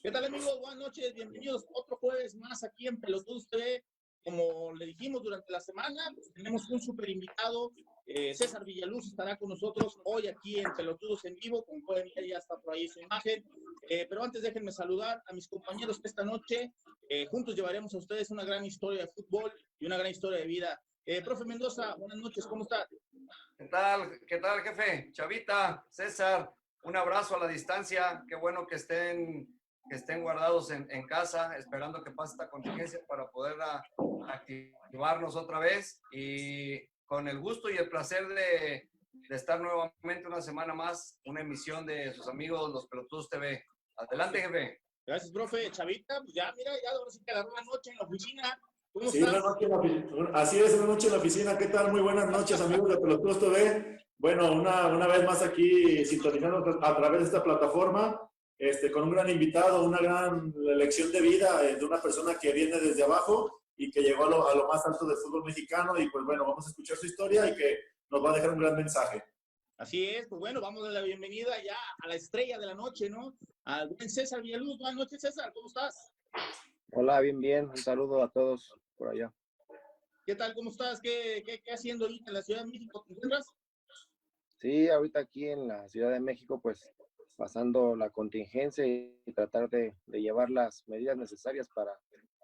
¿Qué tal, amigos? Buenas noches, bienvenidos otro jueves más aquí en Pelotudos TV. Como le dijimos durante la semana, pues tenemos un súper invitado. César Villaluz estará con nosotros hoy aquí en Pelotudos en vivo. Como pueden ver, ya está por ahí su imagen. Pero antes déjenme saludar a mis compañeros que esta noche juntos llevaremos a ustedes una gran historia de fútbol y una gran historia de vida. Profe Mendoza, buenas noches, ¿cómo está? ¿Qué tal? ¿Qué tal, jefe? Chavita, César, un abrazo a la distancia. Qué bueno que estén guardados en casa, esperando que pase esta contingencia para poder activarnos otra vez. Y con el gusto y el placer de estar nuevamente una semana más, una emisión de sus amigos, Los Pelotudos TV. Adelante, jefe. Gracias, profe. Chavita, pues ya, mira, ya ahora sí que agarró la noche en la oficina. ¿Cómo Sí, estás? una noche así es, una noche en la oficina. ¿Qué tal? Muy buenas noches, amigos de Pelotudos TV. Bueno, una vez más aquí sintonizando a través de esta plataforma, con un gran invitado, una gran lección de vida de una persona que viene desde abajo y que llegó a lo más alto del fútbol mexicano. Y pues bueno, vamos a escuchar su historia y que nos va a dejar un gran mensaje. Así es, pues bueno, vamos a dar la bienvenida ya a la estrella de la noche, ¿no? Al buen César Villaluz. Buenas noches, César, ¿cómo estás? Hola, bien. Un saludo a todos por allá. ¿Qué tal? ¿Cómo estás? ¿Qué haciendo ahorita en la Ciudad de México? ¿Te encuentras? Sí, ahorita aquí en la Ciudad de México, pues pasando la contingencia y tratar de llevar las medidas necesarias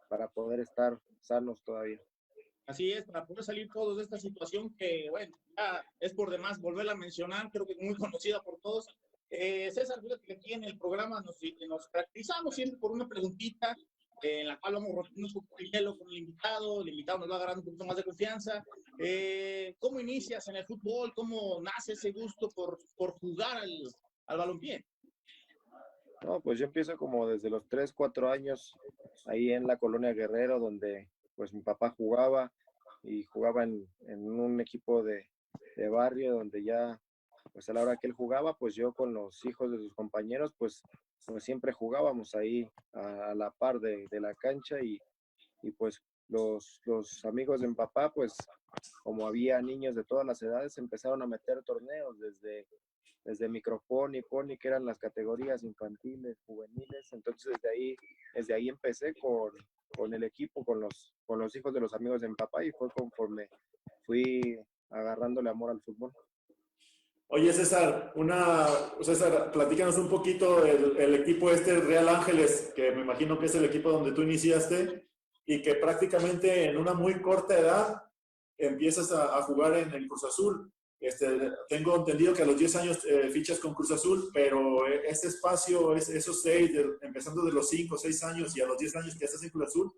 para poder estar sanos todavía. Así es, para poder salir todos de esta situación que, bueno, ya es por demás volverla a mencionar, creo que es muy conocida por todos. César, fíjate que aquí en el programa nos caracterizamos siempre por una preguntita en la cual vamos rompiendo un poco el hielo con el invitado nos va agarrando un poquito más de confianza. ¿Cómo inicias en el fútbol? ¿Cómo nace ese gusto por jugar al balompié? No, pues yo empiezo como desde los 3, 4 años ahí en la colonia Guerrero, donde pues mi papá jugaba y jugaba en un equipo de barrio donde ya, pues a la hora que él jugaba, pues yo con los hijos de sus compañeros, pues siempre jugábamos ahí a la par de la cancha y pues los amigos de mi papá, pues como había niños de todas las edades, empezaron a meter torneos desde micropony, pony, que eran las categorías infantiles, juveniles. Entonces desde ahí empecé con el equipo, con los hijos de los amigos de mi papá y fue conforme fui agarrándole amor al fútbol. Oye, César, platícanos un poquito el equipo Real Ángeles, que me imagino que es el equipo donde tú iniciaste y que prácticamente en una muy corta edad empiezas a jugar en el Cruz Azul. Tengo entendido que a los 10 años fichas con Cruz Azul, pero este espacio, esos 6, empezando de los 5 o 6 años y a los 10 años que estás en Cruz Azul,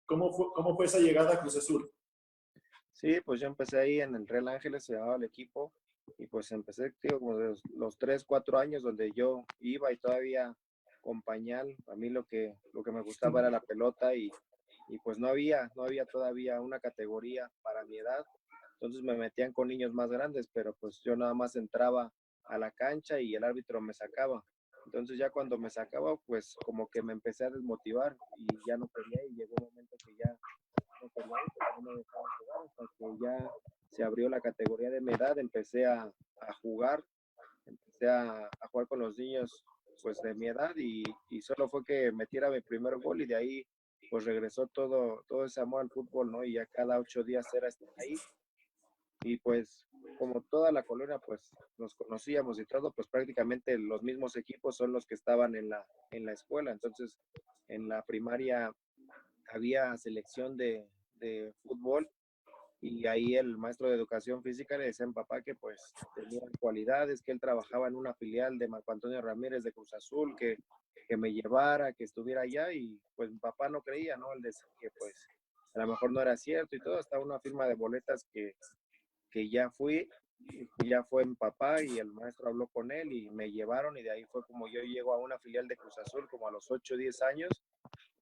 ¿cómo fue esa llegada a Cruz Azul? Sí, pues yo empecé ahí en el Real Ángeles, se llamaba el equipo, y pues empecé, digo, como de los 3, 4 años donde yo iba y todavía con pañal. A mí lo que me gustaba era la pelota y pues no había todavía una categoría para mi edad. Entonces me metían con niños más grandes, pero pues yo nada más entraba a la cancha y el árbitro me sacaba. Entonces ya cuando me sacaba, pues como que me empecé a desmotivar y ya no quería y llegó un momento que ya no quería ir, porque no me dejaban jugar hasta que ya se abrió la categoría de mi edad, empecé a jugar, empecé a jugar con los niños pues de mi edad y solo fue que metiera mi primer gol y de ahí pues regresó todo ese amor al fútbol, ¿no? Y ya cada 8 días era estar ahí. Y pues como toda la colonia pues nos conocíamos y todo, pues prácticamente los mismos equipos son los que estaban en la escuela. Entonces en la primaria había selección de fútbol y ahí el maestro de educación física le decía a mi papá que pues tenía cualidades, que él trabajaba en una filial de Marco Antonio Ramírez de Cruz Azul, que me llevara, que estuviera allá y pues mi papá no creía, ¿no? Él decía que pues a lo mejor no era cierto y todo, hasta una firma de boletas que ya fui, y ya fue mi papá y el maestro habló con él y me llevaron y de ahí fue como yo llego a una filial de Cruz Azul como a los 8 o 10 años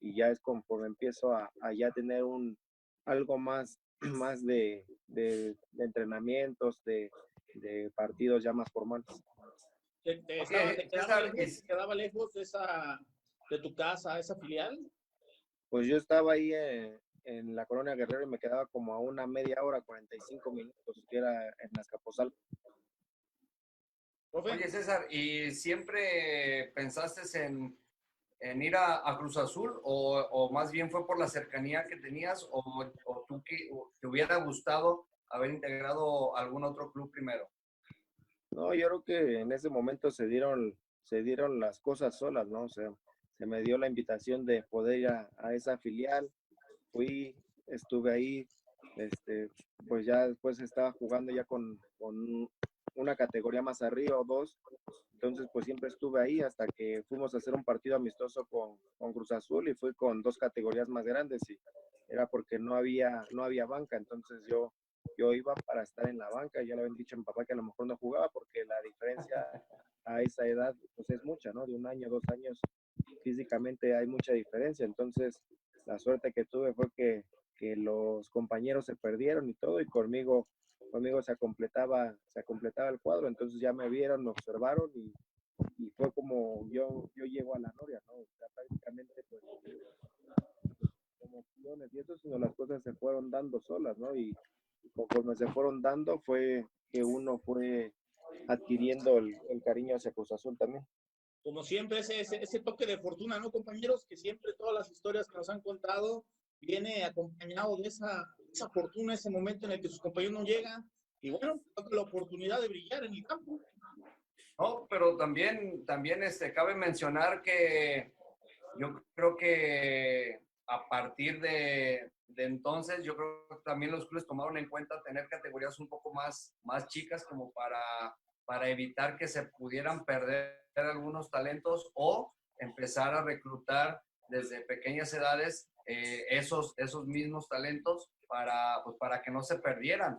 y ya es conforme empiezo a ya tener algo más, más de entrenamientos, de partidos ya más formales. Oye, ¿Te quedaba lejos de tu casa, esa filial? Pues yo estaba ahí en la colonia Guerrero y me quedaba como a una media hora, 45 minutos, que era en Azcapotzalco. Oye, César, ¿y siempre pensaste en ir a Cruz Azul o más bien fue por la cercanía que tenías o tú o te hubiera gustado haber integrado algún otro club primero? No, yo creo que en ese momento se dieron las cosas solas, ¿no? O sea, se me dio la invitación de poder ir a esa filial, fui, estuve ahí, este, pues ya después estaba jugando ya con una categoría más arriba o dos, entonces pues siempre estuve ahí hasta que fuimos a hacer un partido amistoso con Cruz Azul y fui con dos categorías más grandes y era porque no había banca, entonces yo iba para estar en la banca, ya le habían dicho a mi papá que a lo mejor no jugaba porque la diferencia a esa edad pues es mucha, ¿no? De un año, 2 años, físicamente hay mucha diferencia, entonces la suerte que tuve fue que los compañeros se perdieron y todo y conmigo se completaba el cuadro, entonces ya me vieron, me observaron y fue como yo llego a la Noria, ¿no? O sea, prácticamente pues como opciones y eso, sino las cosas se fueron dando solas, ¿no? Y conforme se fueron dando fue que uno fue adquiriendo el cariño hacia Cruz Azul también. Como siempre, ese toque de fortuna, ¿no, compañeros? Que siempre todas las historias que nos han contado viene acompañado de esa fortuna, ese momento en el que sus compañeros no llegan. Y bueno, la oportunidad de brillar en el campo. No, pero también cabe mencionar que yo creo que a partir de entonces, yo creo que también los clubes tomaron en cuenta tener categorías un poco más chicas como para evitar que se pudieran perder algunos talentos o empezar a reclutar desde pequeñas edades esos mismos talentos pues, para que no se perdieran.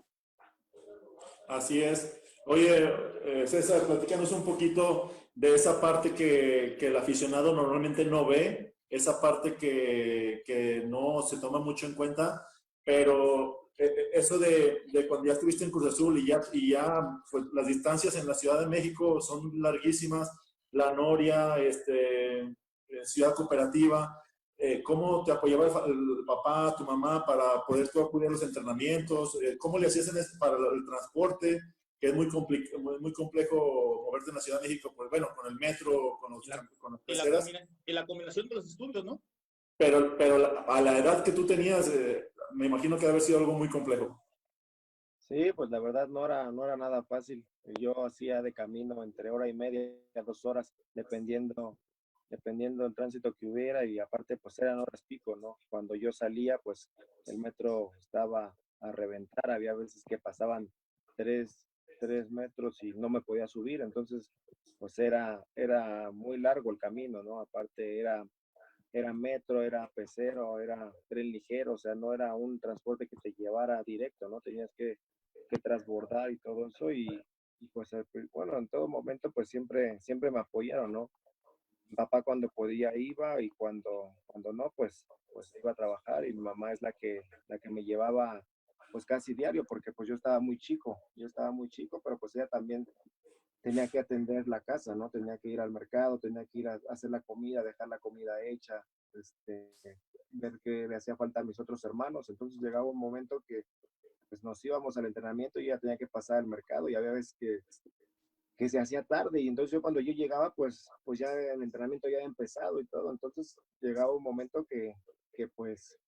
Así es. Oye, César, platícanos un poquito de esa parte que el aficionado normalmente no ve, esa parte que no se toma mucho en cuenta, pero eso de cuando ya estuviste en Cruz Azul y ya pues, las distancias en la Ciudad de México son larguísimas, La Noria, Ciudad Cooperativa. ¿Cómo te apoyaba el papá, tu mamá para poder tú acudir a los entrenamientos? ¿Cómo le hacías para el transporte? Que es muy complejo moverte en la Ciudad de México, pues bueno, con el metro, con las peceras. Y la combinación de los estudios, ¿no? Pero a la edad que tú tenías, me imagino que debe haber sido algo muy complejo. Sí, pues la verdad no era nada fácil. Yo hacía de camino entre hora y media a 2 horas, dependiendo del tránsito que hubiera y aparte pues eran horas pico, ¿no? Cuando yo salía pues el metro estaba a reventar, había veces que pasaban 3 metros y no me podía subir, entonces pues era muy largo el camino, ¿no? Aparte era metro, era pecero, era tren ligero, o sea, no era un transporte que te llevara directo, ¿no? Tenías que transbordar y todo eso y pues bueno, en todo momento pues siempre me apoyaron, ¿no? Mi papá cuando podía iba y cuando no, pues iba a trabajar y mi mamá es la que me llevaba pues casi diario porque pues yo estaba muy chico, pero pues ella también tenía que atender la casa, ¿no? Tenía que ir al mercado, tenía que ir a hacer la comida, dejar la comida hecha, ver qué le hacía falta a mis otros hermanos. Entonces llegaba un momento que pues nos íbamos al entrenamiento y ella tenía que pasar al mercado y había veces que se hacía tarde y entonces cuando yo llegaba pues ya el entrenamiento ya había empezado y todo, entonces llegaba un momento que pues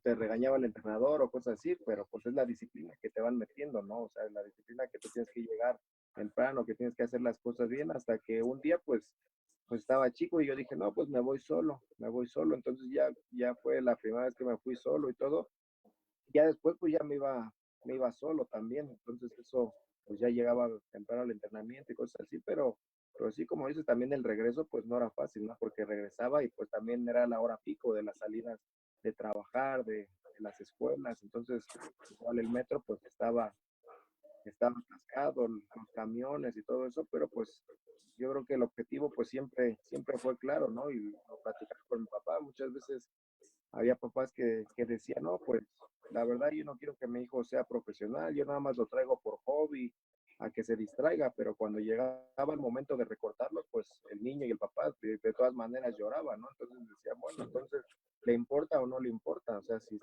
te regañaba el entrenador o cosas así, pero pues es la disciplina que te van metiendo, ¿no? O sea, la disciplina que tú tienes que llegar temprano, que tienes que hacer las cosas bien, hasta que un día pues estaba chico y yo dije, no, pues me voy solo, entonces ya fue la primera vez que me fui solo y todo, ya después pues ya me iba solo también, entonces eso pues ya llegaba temprano al entrenamiento y cosas así, pero sí, como dices, también el regreso pues no era fácil, ¿no? Porque regresaba y pues también era la hora pico de las salidas de trabajar, de las escuelas, entonces igual el metro pues estaba atascado, los camiones y todo eso, pero pues yo creo que el objetivo pues siempre fue claro, ¿no? Y lo platicaba con mi papá, muchas veces había papás que decían, no, pues la verdad yo no quiero que mi hijo sea profesional, yo nada más lo traigo por hobby, a que se distraiga, pero cuando llegaba el momento de recortarlo, pues el niño y el papá de todas maneras lloraban, ¿no? Entonces decía, bueno, entonces, ¿le importa o no le importa? O sea, si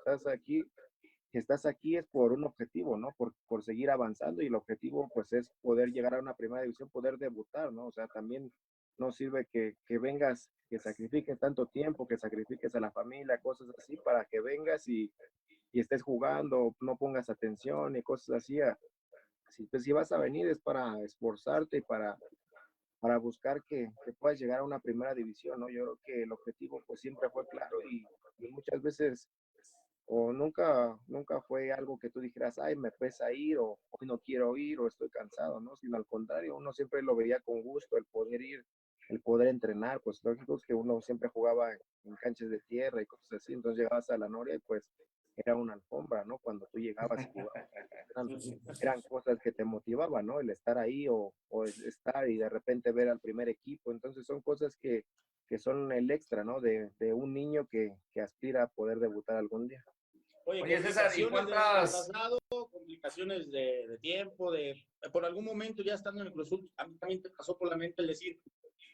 estás aquí es por un objetivo, ¿no? Por seguir avanzando y el objetivo pues es poder llegar a una primera división, poder debutar, ¿no? O sea, también no sirve que vengas que sacrifiques tanto tiempo, que sacrifiques a la familia, cosas así, para que vengas y estés jugando, no pongas atención y cosas así. Si, pues, si vas a venir es para esforzarte y para buscar que puedas llegar a una primera división, ¿no? Yo creo que el objetivo pues siempre fue claro y muchas veces o nunca fue algo que tú dijeras, ay, me pesa ir o hoy no quiero ir o estoy cansado, ¿no? Sino al contrario, uno siempre lo veía con gusto, el poder ir, el poder entrenar, pues lógico es que uno siempre jugaba en canchas de tierra y cosas así, entonces llegabas a la Noria y pues era una alfombra, ¿no? Cuando tú llegabas y jugabas, eran cosas que te motivaban, ¿no? El estar ahí o estar y de repente ver al primer equipo, entonces son cosas que son el extra, ¿no? De un niño que aspira a poder debutar algún día. Oye, Oye, César, ¿y complicaciones de cuántas? traslado, complicaciones de tiempo, por algún momento ya estando en el Cruz Azul, a mí también te pasó por la mente el decir,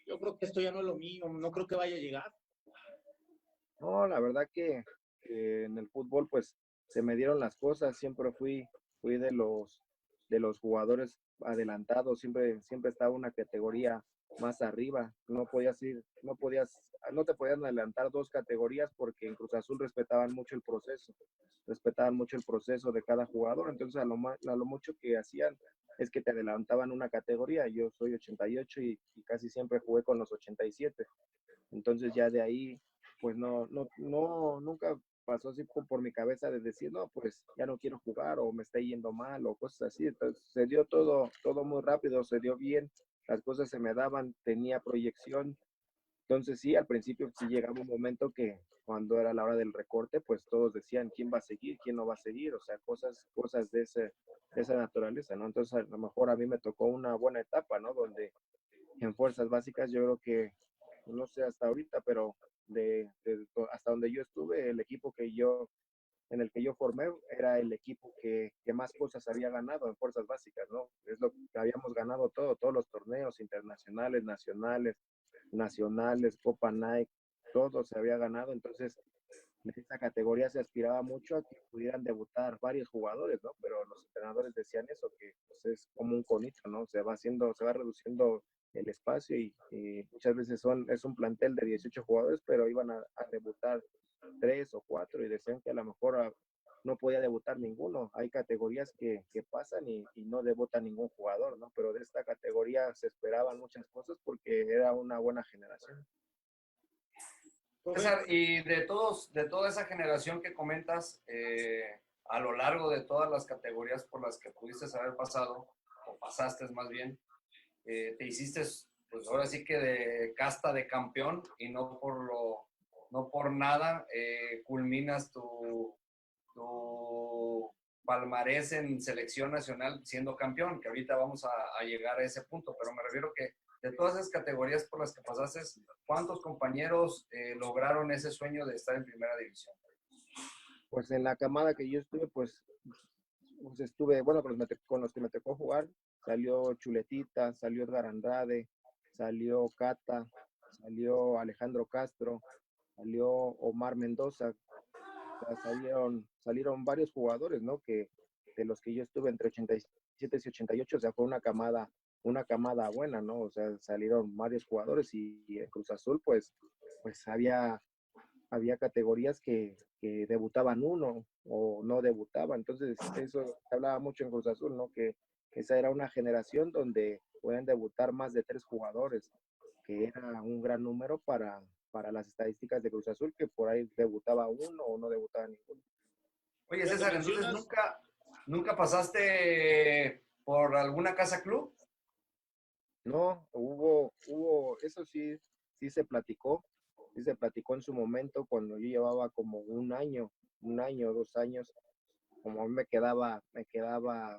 yo creo que esto ya no es lo mío, no creo que vaya a llegar. No, la verdad que en el fútbol pues se me dieron las cosas, siempre fui de los jugadores adelantados, siempre estaba una categoría más arriba, no te podían adelantar dos categorías porque en Cruz Azul respetaban mucho el proceso de cada jugador, entonces a lo mucho que hacían es que te adelantaban una categoría, yo soy 88 y casi siempre jugué con los 87, entonces ya de ahí pues nunca pasó así por mi cabeza de decir, no, pues ya no quiero jugar o me está yendo mal o cosas así. Entonces se dio todo muy rápido, se dio bien, las cosas se me daban, tenía proyección. Entonces sí, al principio sí llegaba un momento que cuando era la hora del recorte, pues todos decían quién va a seguir, quién no va a seguir, o sea, cosas de esa naturaleza, ¿no? Entonces a lo mejor a mí me tocó una buena etapa, ¿no? Donde en fuerzas básicas yo creo que, no sé hasta ahorita, pero hasta donde yo estuve, el equipo en el que yo formé era el equipo que más cosas había ganado en fuerzas básicas, ¿no? Es lo que habíamos ganado todos los torneos internacionales, nacionales, Copa Nike, todo se había ganado, entonces en esta categoría se aspiraba mucho a que pudieran debutar varios jugadores, ¿no? Pero los entrenadores decían eso, que pues, es como un conito, ¿no? Se va reduciendo el espacio y muchas veces es un plantel de 18 jugadores, pero iban a debutar tres o cuatro y decían que a lo mejor no podía debutar ninguno. Hay categorías que pasan y no debuta ningún jugador, ¿no? Pero de esta categoría se esperaban muchas cosas porque era una buena generación. César, y de toda esa generación que comentas, a lo largo de todas las categorías por las que pudiste haber pasado, o pasaste más bien, te hiciste, pues ahora sí que de casta de campeón y no por nada culminas tu palmarés en selección nacional siendo campeón, que ahorita vamos a llegar a ese punto, pero me refiero que de todas esas categorías por las que pasaste, ¿cuántos compañeros lograron ese sueño de estar en primera división? Pues en la camada que yo estuve, pues estuve, bueno, con los que me tocó jugar, salió Chuletita, salió Edgar Andrade, salió Cata, salió Alejandro Castro, salió Omar Mendoza, o sea, salieron varios jugadores, ¿no? Que de los que yo estuve entre 87 y 88, o sea, fue una camada buena, ¿no? O sea, salieron varios jugadores y en Cruz Azul, pues había categorías que debutaban uno o no debutaban. Entonces, eso se hablaba mucho en Cruz Azul, ¿no? Que esa era una generación donde pueden debutar más de tres jugadores, que era un gran número para las estadísticas de Cruz Azul, que por ahí debutaba uno o no debutaba ninguno. Oye, Fíjate, César, entonces mencionas, nunca pasaste por alguna casa club. No, eso sí sí se platicó en su momento cuando yo llevaba como un año, 2 años, como a mí me quedaba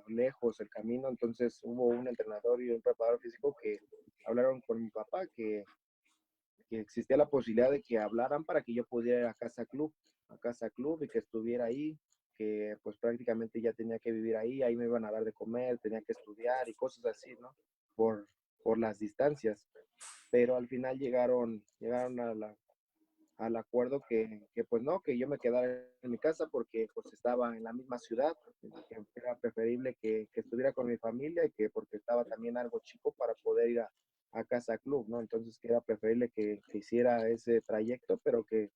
lejos el camino, entonces hubo un entrenador y un preparador físico que hablaron con mi papá que existía la posibilidad de que hablaran para que yo pudiera ir a casa club y que estuviera ahí, que pues prácticamente ya tenía que vivir ahí me iban a dar de comer, tenía que estudiar y cosas así, ¿no? Por, por las distancias, pero al final llegaron al acuerdo que pues no, que yo me quedara en mi casa porque pues estaba en la misma ciudad, que era preferible que estuviera con mi familia y que porque estaba también algo chico para poder ir a a Casa Club, ¿no? Entonces que era preferible que hiciera ese trayecto, pero que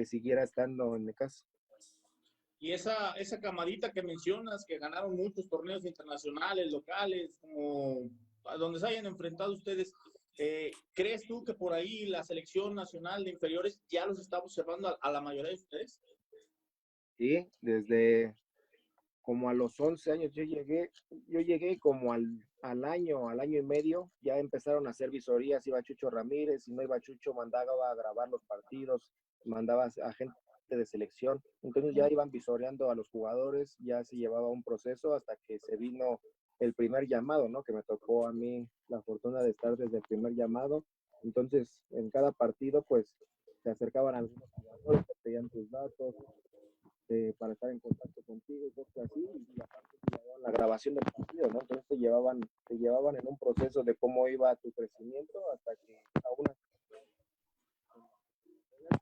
siguiera estando en mi casa. Y esa camarita que mencionas, que ganaron muchos torneos internacionales, locales, como a donde se hayan enfrentado ustedes, ¿crees tú que por ahí la selección nacional de inferiores ya los está observando a la mayoría de ustedes? Sí, desde como a los 11 años yo llegué como al año y medio, ya empezaron a hacer visorías, iba Chucho Ramírez, si no iba Chucho, mandaba a grabar los partidos, mandaba a gente de selección, entonces ya iban visoreando a los jugadores, ya se llevaba un proceso hasta que se vino el primer llamado, ¿no? Que me tocó a mí la fortuna de estar desde el primer llamado, entonces en cada partido pues se acercaban a algunos jugadores, te pedían tus datos, para estar en contacto contigo y cosas así, y aparte te llevaban la grabación del partido, ¿no? Entonces te llevaban en un proceso de cómo iba tu crecimiento hasta que aún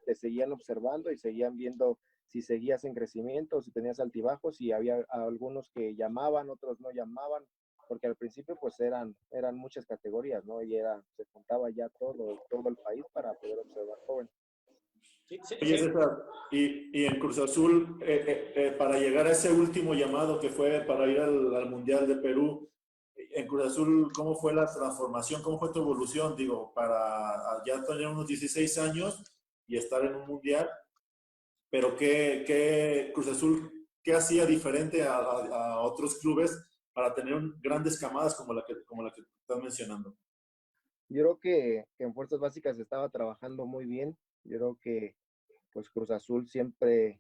te seguían observando y seguían viendo si seguías en crecimiento, si tenías altibajos, y había algunos que llamaban, otros no llamaban, porque al principio pues eran muchas categorías, ¿no? Y se juntaba ya todo el país para poder observar jóvenes. Sí, Oye, César, y en Cruz Azul, para llegar a ese último llamado que fue para ir al Mundial de Perú, en Cruz Azul, ¿cómo fue la transformación? ¿Cómo fue tu evolución? Digo, para ya tener unos 16 años y estar en un Mundial, pero ¿qué Cruz Azul, qué hacía diferente a otros clubes para tener grandes camadas como la que estás mencionando? Yo creo que en fuerzas básicas estaba trabajando muy bien. Yo creo que pues Cruz Azul siempre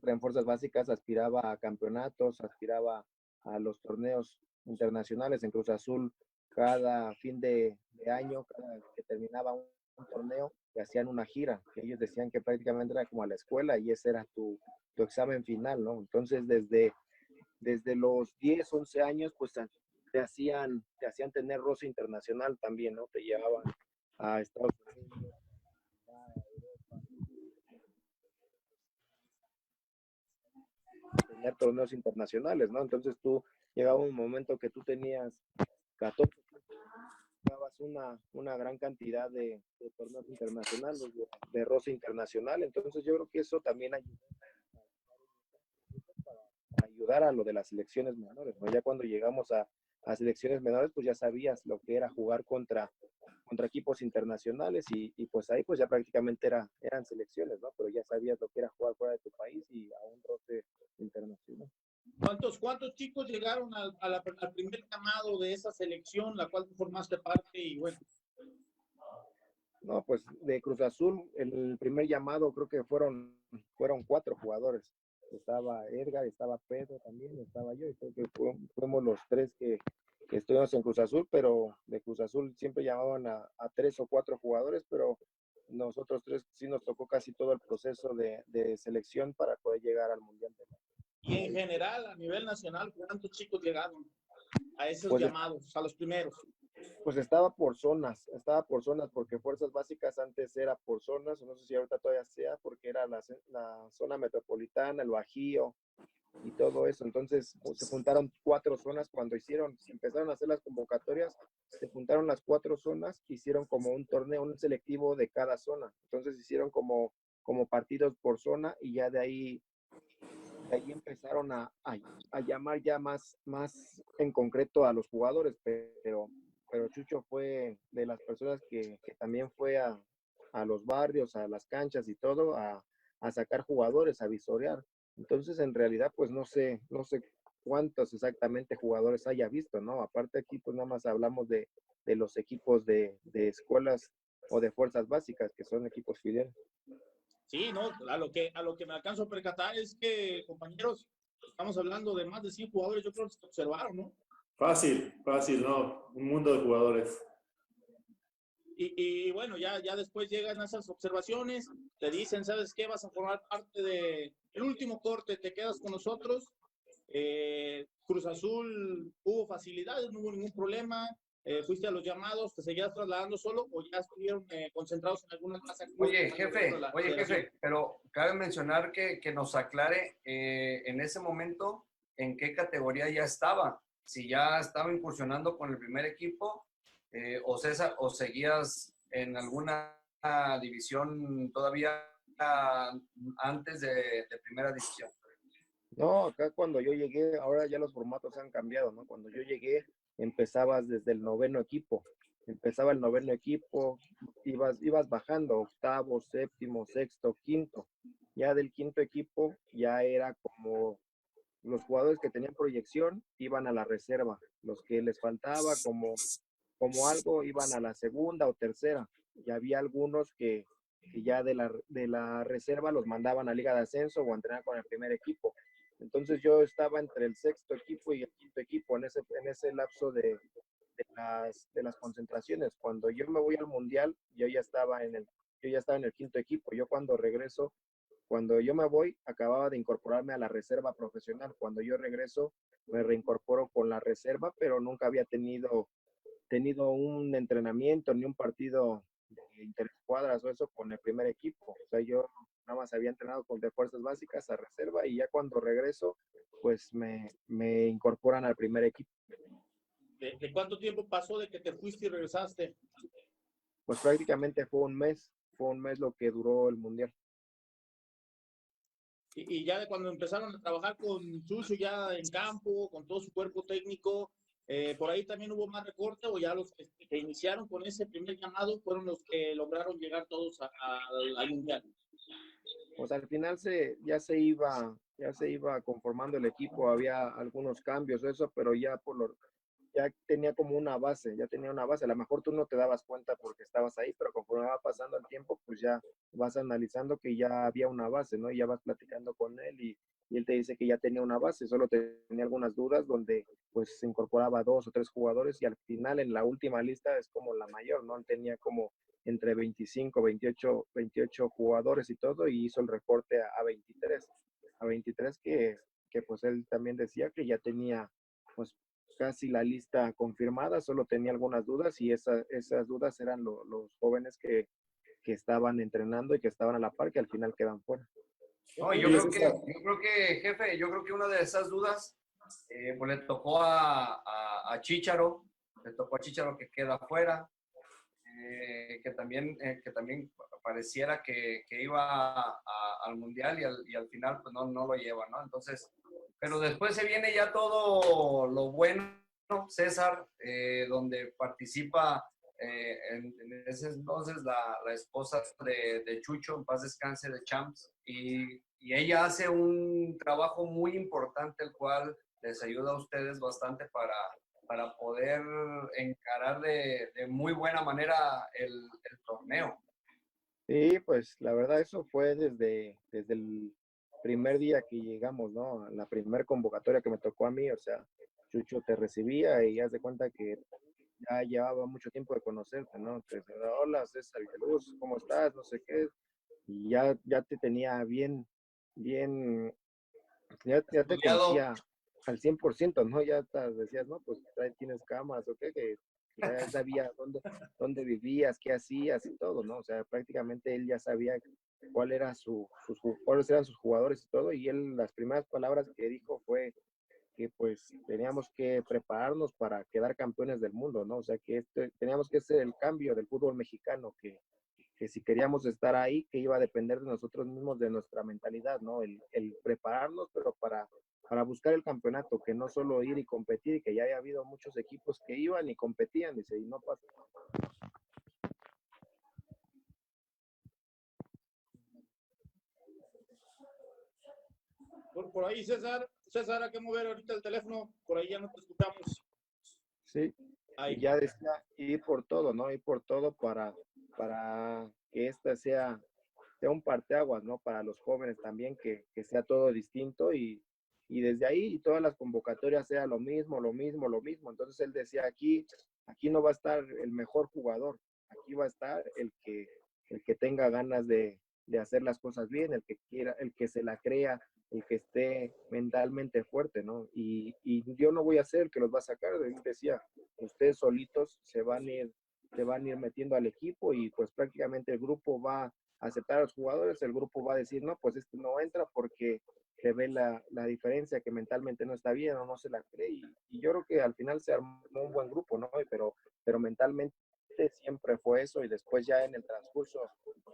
en fuerzas básicas aspiraba a campeonatos, aspiraba a los torneos internacionales. En Cruz Azul, cada fin de año, cada que terminaba un torneo, que hacían una gira, que ellos decían que prácticamente era como a la escuela y ese era tu examen final, ¿no? Entonces, desde los 10, 11 años, pues te hacían tener roce internacional también, ¿no? Te llevaban a Estados Unidos, tener torneos internacionales, ¿no? Entonces tú llegaba un momento que tú tenías 14, jugabas una gran cantidad de torneos internacionales, de roce internacional, entonces yo creo que eso también ayudó para ayudar a lo de las selecciones menores, ¿no? Ya cuando llegamos a selecciones menores, pues ya sabías lo que era jugar contra equipos internacionales y pues ahí pues ya prácticamente eran selecciones, ¿no? Pero ya sabías lo que era jugar fuera de tu país y a un roce internacional. ¿Cuántos chicos llegaron al primer llamado de esa selección, la cual tú formaste parte? Y bueno, No, pues de Cruz Azul, el primer llamado creo que fueron 4 jugadores. Estaba Edgar, estaba Pedro también, estaba yo, y creo que fuimos los 3 que estuvimos en Cruz Azul, pero de Cruz Azul siempre llamaban a 3 o 4 jugadores, pero nosotros 3 sí nos tocó casi todo el proceso de selección para poder llegar al Mundial. y en general, a nivel nacional, ¿cuántos chicos llegaron a esos Pues, llamados, a los primeros? Pues estaba por zonas porque Fuerzas Básicas antes era por zonas, no sé si ahorita todavía sea, porque era la zona metropolitana, el Bajío y todo eso. Entonces pues, se juntaron 4 zonas cuando empezaron a hacer las convocatorias, se juntaron las 4 zonas, hicieron como un torneo, un selectivo de cada zona. Entonces hicieron como partidos por zona y ya de ahí empezaron a llamar ya más en concreto a los jugadores, pero Chucho fue de las personas que también fue a los barrios, a las canchas y todo, a sacar jugadores, a visorear. Entonces, en realidad, pues no sé cuántos exactamente jugadores haya visto, ¿no? Aparte aquí, pues nada más hablamos de los equipos de escuelas o de fuerzas básicas, que son equipos filiales. Sí, no, a lo que me alcanzo a percatar es que, compañeros, estamos hablando de más de 100 jugadores, yo creo que se observaron, ¿no? Fácil, ¿no? Un mundo de jugadores. Y bueno, ya después llegan esas observaciones, te dicen, ¿sabes qué? Vas a formar parte de el último corte, te quedas con nosotros. Cruz Azul hubo facilidades, no hubo ningún problema. Fuiste a los llamados, te seguías trasladando solo o ya estuvieron concentrados en alguna casa. Oye, jefe, pero cabe mencionar que nos aclare en ese momento en qué categoría ya estaba. Si ya estaba incursionando con el primer equipo o César, o seguías en alguna división todavía antes de primera división? No, acá cuando yo llegué, ahora ya los formatos han cambiado, ¿no? Cuando yo llegué, empezabas desde el noveno equipo. Empezaba el noveno equipo, ibas bajando, octavo, séptimo, sexto, quinto. Ya del quinto equipo ya era como los jugadores que tenían proyección iban a la reserva. Los que les faltaba como algo iban a la segunda o tercera. Y había algunos que ya de la reserva los mandaban a Liga de Ascenso o a entrenar con el primer equipo. Entonces yo estaba entre el sexto equipo y el quinto equipo en ese lapso de las concentraciones. Cuando yo me voy al Mundial, yo ya estaba en el quinto equipo. Yo cuando yo me voy, acababa de incorporarme a la reserva profesional. Cuando yo regreso, me reincorporo con la reserva, pero nunca había tenido un entrenamiento ni un partido de interescuadras o eso con el primer equipo. O sea, yo nada más había entrenado de fuerzas básicas a reserva y ya cuando regreso, pues me incorporan al primer equipo. ¿De cuánto tiempo pasó de que te fuiste y regresaste? Pues prácticamente fue un mes lo que duró el Mundial. Y ya de cuando empezaron a trabajar con Chucho ya en campo, con todo su cuerpo técnico, por ahí también hubo más recorte o ya los que iniciaron con ese primer llamado fueron los que lograron llegar todos al Mundial. Pues al final ya se iba conformando el equipo, había algunos cambios, eso, pero ya tenía como una base, ya tenía una base. A lo mejor tú no te dabas cuenta porque estabas ahí, pero conforme va pasando el tiempo, pues ya vas analizando que ya había una base, ¿no? Y ya vas platicando con él y él te dice que ya tenía una base, solo tenía algunas dudas donde pues se incorporaba 2 o 3 jugadores y al final en la última lista es como la mayor, ¿no? Él tenía como entre 25, 28 jugadores y todo y hizo el recorte a 23 que pues él también decía que ya tenía pues casi la lista confirmada, solo tenía algunas dudas y esas dudas eran los jóvenes que estaban entrenando y que estaban a la par, que al final quedan fuera. No, jefe, yo creo que una de esas dudas pues le tocó a Chícharo, le tocó a Chícharo que queda fuera, que también pareciera que iba al Mundial y al final pues no lo lleva, ¿no? Entonces, pero después se viene ya todo lo bueno, César, donde participa en ese entonces la esposa de Chucho, en paz descanse, de Champs, y ella hace un trabajo muy importante, el cual les ayuda a ustedes bastante para poder encarar de muy buena manera el torneo. Sí, pues la verdad eso fue desde el primer día que llegamos, ¿no? La primera convocatoria que me tocó a mí, o sea, Chucho te recibía y haz de cuenta que ya llevaba mucho tiempo de conocerte, ¿no? Te decía, hola César Villaluz, ¿cómo estás? No sé qué. Y ya te tenía bien, ya te Estudiado. conocía al 100%, ¿no? Ya decías, no, pues ahí tienes camas o qué, que ya sabía dónde vivías, qué hacías y todo, ¿no? O sea, prácticamente él ya sabía cuáles eran sus jugadores y todo, y él las primeras palabras que dijo fue que pues teníamos que prepararnos para quedar campeones del mundo, ¿no? O sea, que teníamos que ser el cambio del fútbol mexicano, que si queríamos estar ahí, que iba a depender de nosotros mismos, de nuestra mentalidad, ¿no? El prepararnos, pero para buscar el campeonato, que no solo ir y competir, y que ya había habido muchos equipos que iban y competían, dice, y no pasa. Por ahí, César, hay que mover ahorita el teléfono, por ahí ya no te escuchamos. Sí, y Ahí. ya decía ir por todo, ¿no? Ir por todo para que esta sea un parteaguas, ¿no? Para los jóvenes también, que sea todo distinto y desde ahí todas las convocatorias sea lo mismo, lo mismo, lo mismo. Entonces él decía, aquí no va a estar el mejor jugador, aquí va a estar el que tenga ganas de hacer las cosas bien, el que quiera, el que se la crea, el que esté mentalmente fuerte, ¿no? Y yo no voy a ser el que los va a sacar. Él decía, ustedes solitos se van a ir metiendo al equipo y pues prácticamente el grupo va a aceptar a los jugadores, el grupo va a decir, no, pues este no entra porque que ve la diferencia, que mentalmente no está bien o no se la cree. Y yo creo que al final se armó un buen grupo, ¿no? Pero mentalmente siempre fue eso. Y después ya en el transcurso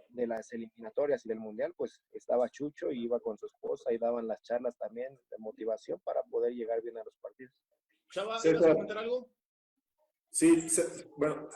de las eliminatorias y del Mundial, pues estaba Chucho y iba con su esposa y daban las charlas también de motivación para poder llegar bien a los partidos. Chava, ¿ibas a César, comentar algo? sí, bueno,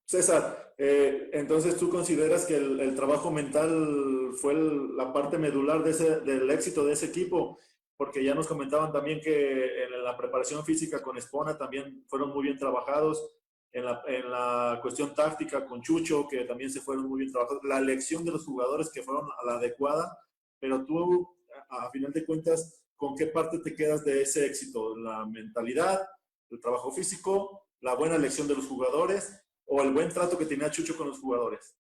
César, entonces tú consideras que el trabajo mental fue la parte medular del éxito de ese equipo, porque ya nos comentaban también que en la preparación física con Espona también fueron muy bien trabajados, en la cuestión táctica con Chucho, que también se fueron muy bien trabajados, la elección de los jugadores que fueron a la adecuada, pero tú, a final de cuentas, ¿con qué parte te quedas de ese éxito? ¿La mentalidad, el trabajo físico, la buena elección de los jugadores o el buen trato que tenía Chucho con los jugadores?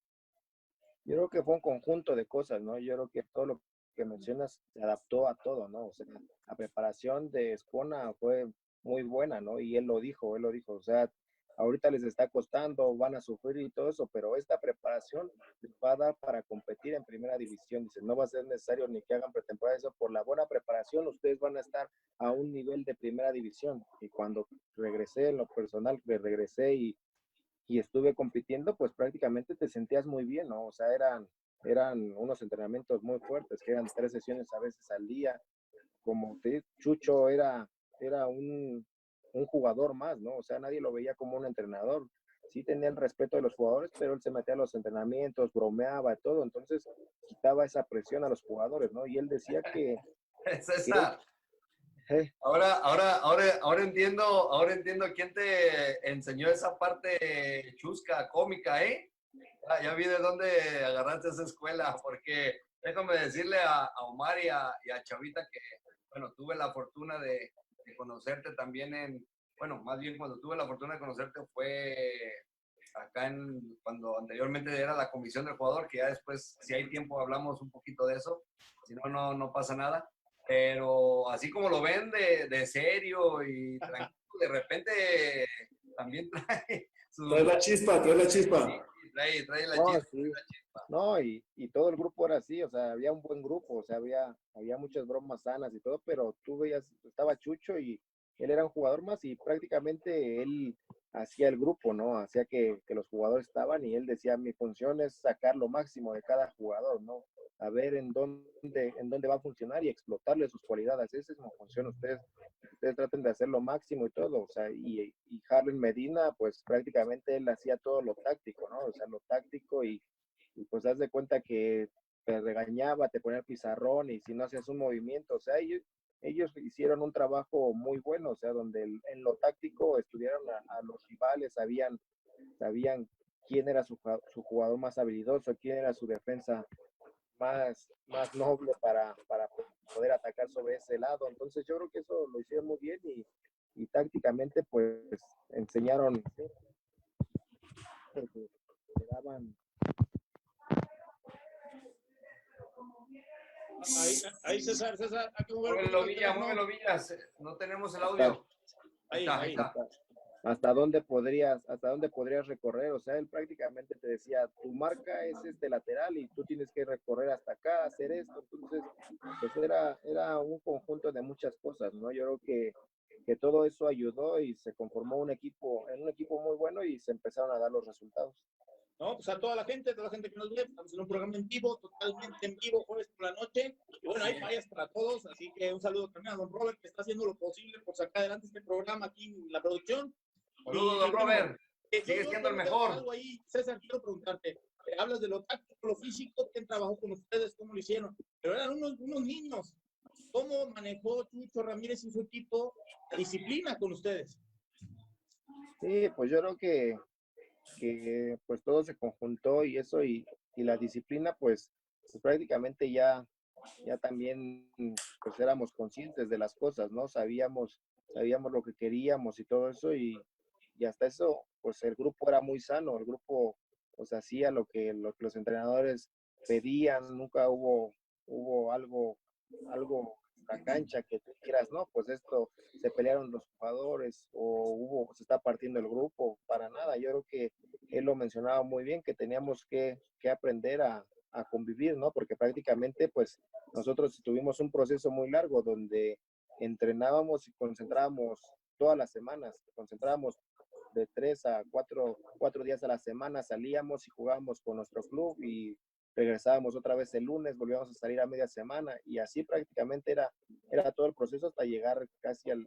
Yo creo que fue un conjunto de cosas, ¿no? Yo creo que todo lo que mencionas se adaptó a todo, ¿no? O sea, la preparación de Espona fue muy buena, ¿no? Y él lo dijo, o sea, ahorita les está costando, van a sufrir y todo eso, pero esta preparación les va a dar para competir en primera división. Dice, no va a ser necesario ni que hagan pretemporada, eso por la buena preparación, ustedes van a estar a un nivel de primera división. Y cuando regresé, en lo personal, regresé y estuve compitiendo, pues prácticamente te sentías muy bien, ¿no? O sea, eran unos entrenamientos muy fuertes, que eran 3 sesiones a veces al día. Como te Chucho era un jugador más, ¿no? O sea, nadie lo veía como un entrenador. Sí tenía el respeto de los jugadores, pero él se metía a los entrenamientos, bromeaba y todo, entonces quitaba esa presión a los jugadores, ¿no? Y él decía que César, ahora entiendo quién te enseñó esa parte chusca, cómica, ¿eh? Ya vi de dónde agarraste esa escuela, porque déjame decirle a Omar y a Chavita que, bueno, tuve la fortuna de conocerte también bueno, más bien cuando tuve la fortuna de conocerte fue acá cuando anteriormente era la comisión del jugador, que ya después, si hay tiempo, hablamos un poquito de eso, si no, no pasa nada. Pero así como lo ven de serio y tranquilo, de repente también trae Trae sus... la chispa, trae la chispa. Sí, trae la no, chispa, sí, la chispa. no, y todo el grupo era así, o sea, había un buen grupo, o sea, había muchas bromas sanas y todo, pero tú veías, estaba Chucho y él era un jugador más y prácticamente él hacía el grupo, ¿no? Hacía que los jugadores estaban y él decía, mi función es sacar lo máximo de cada jugador, ¿no? A ver en dónde va a funcionar y explotarle sus cualidades. Esa es mi función. Ustedes traten de hacer lo máximo y todo, o sea, y Harlen Medina, pues prácticamente él hacía todo lo táctico, ¿no? O sea, lo táctico y pues haz de cuenta que te regañaba, te ponía el pizarrón y si no hacías un movimiento, o sea, ellos hicieron un trabajo muy bueno, o sea, donde en lo táctico estudiaron a los rivales, sabían quién era su jugador más habilidoso, quién era su defensa más noble para poder atacar sobre ese lado. Entonces yo creo que eso lo hicieron muy bien y tácticamente pues enseñaron porque le daban. Ahí César, hay que mover un poquito el teléfono. Muévelo, Villa, no tenemos el hasta, audio. Ahí está, ahí Ahí. está. hasta dónde podrías recorrer. O sea, él prácticamente te decía, tu marca es este lateral y tú tienes que recorrer hasta acá, hacer esto. Entonces, pues era un conjunto de muchas cosas, ¿no? Yo creo que todo eso ayudó y se conformó un equipo muy bueno y se empezaron a dar los resultados. No, pues a toda la gente que nos ve, estamos en un programa en vivo, totalmente en vivo, jueves por la noche. Y bueno, hay fallas para todos, así que un saludo también a don Robert, que está haciendo lo posible por sacar adelante este programa aquí en la producción. Saludos, don Robert. Sigue Yo siendo el quiero mejor. algo ahí, César, quiero preguntarte. Hablas de lo táctico, lo físico, ¿quién trabajó con ustedes? ¿Cómo lo hicieron? Pero eran unos niños. ¿Cómo manejó Chucho Ramírez y su equipo la disciplina con ustedes? Sí, pues yo creo que pues todo se conjuntó y eso y la disciplina pues prácticamente ya también pues éramos conscientes de las cosas, ¿no? Sabíamos lo que queríamos y todo eso y hasta eso pues el grupo era muy sano, el grupo pues hacía lo que los entrenadores pedían, nunca hubo algo en la cancha que tú quieras, no, pues esto se pelearon los jugadores o se está partiendo el grupo, para nada. Yo creo que él lo mencionaba muy bien, que teníamos que aprender a convivir, ¿no? Porque prácticamente, pues, nosotros tuvimos un proceso muy largo donde entrenábamos y concentrábamos todas las semanas, concentrábamos de 3 a 4 días a la semana, salíamos y jugábamos con nuestro club y regresábamos otra vez el lunes, volvíamos a salir a media semana y así prácticamente era todo el proceso hasta llegar casi a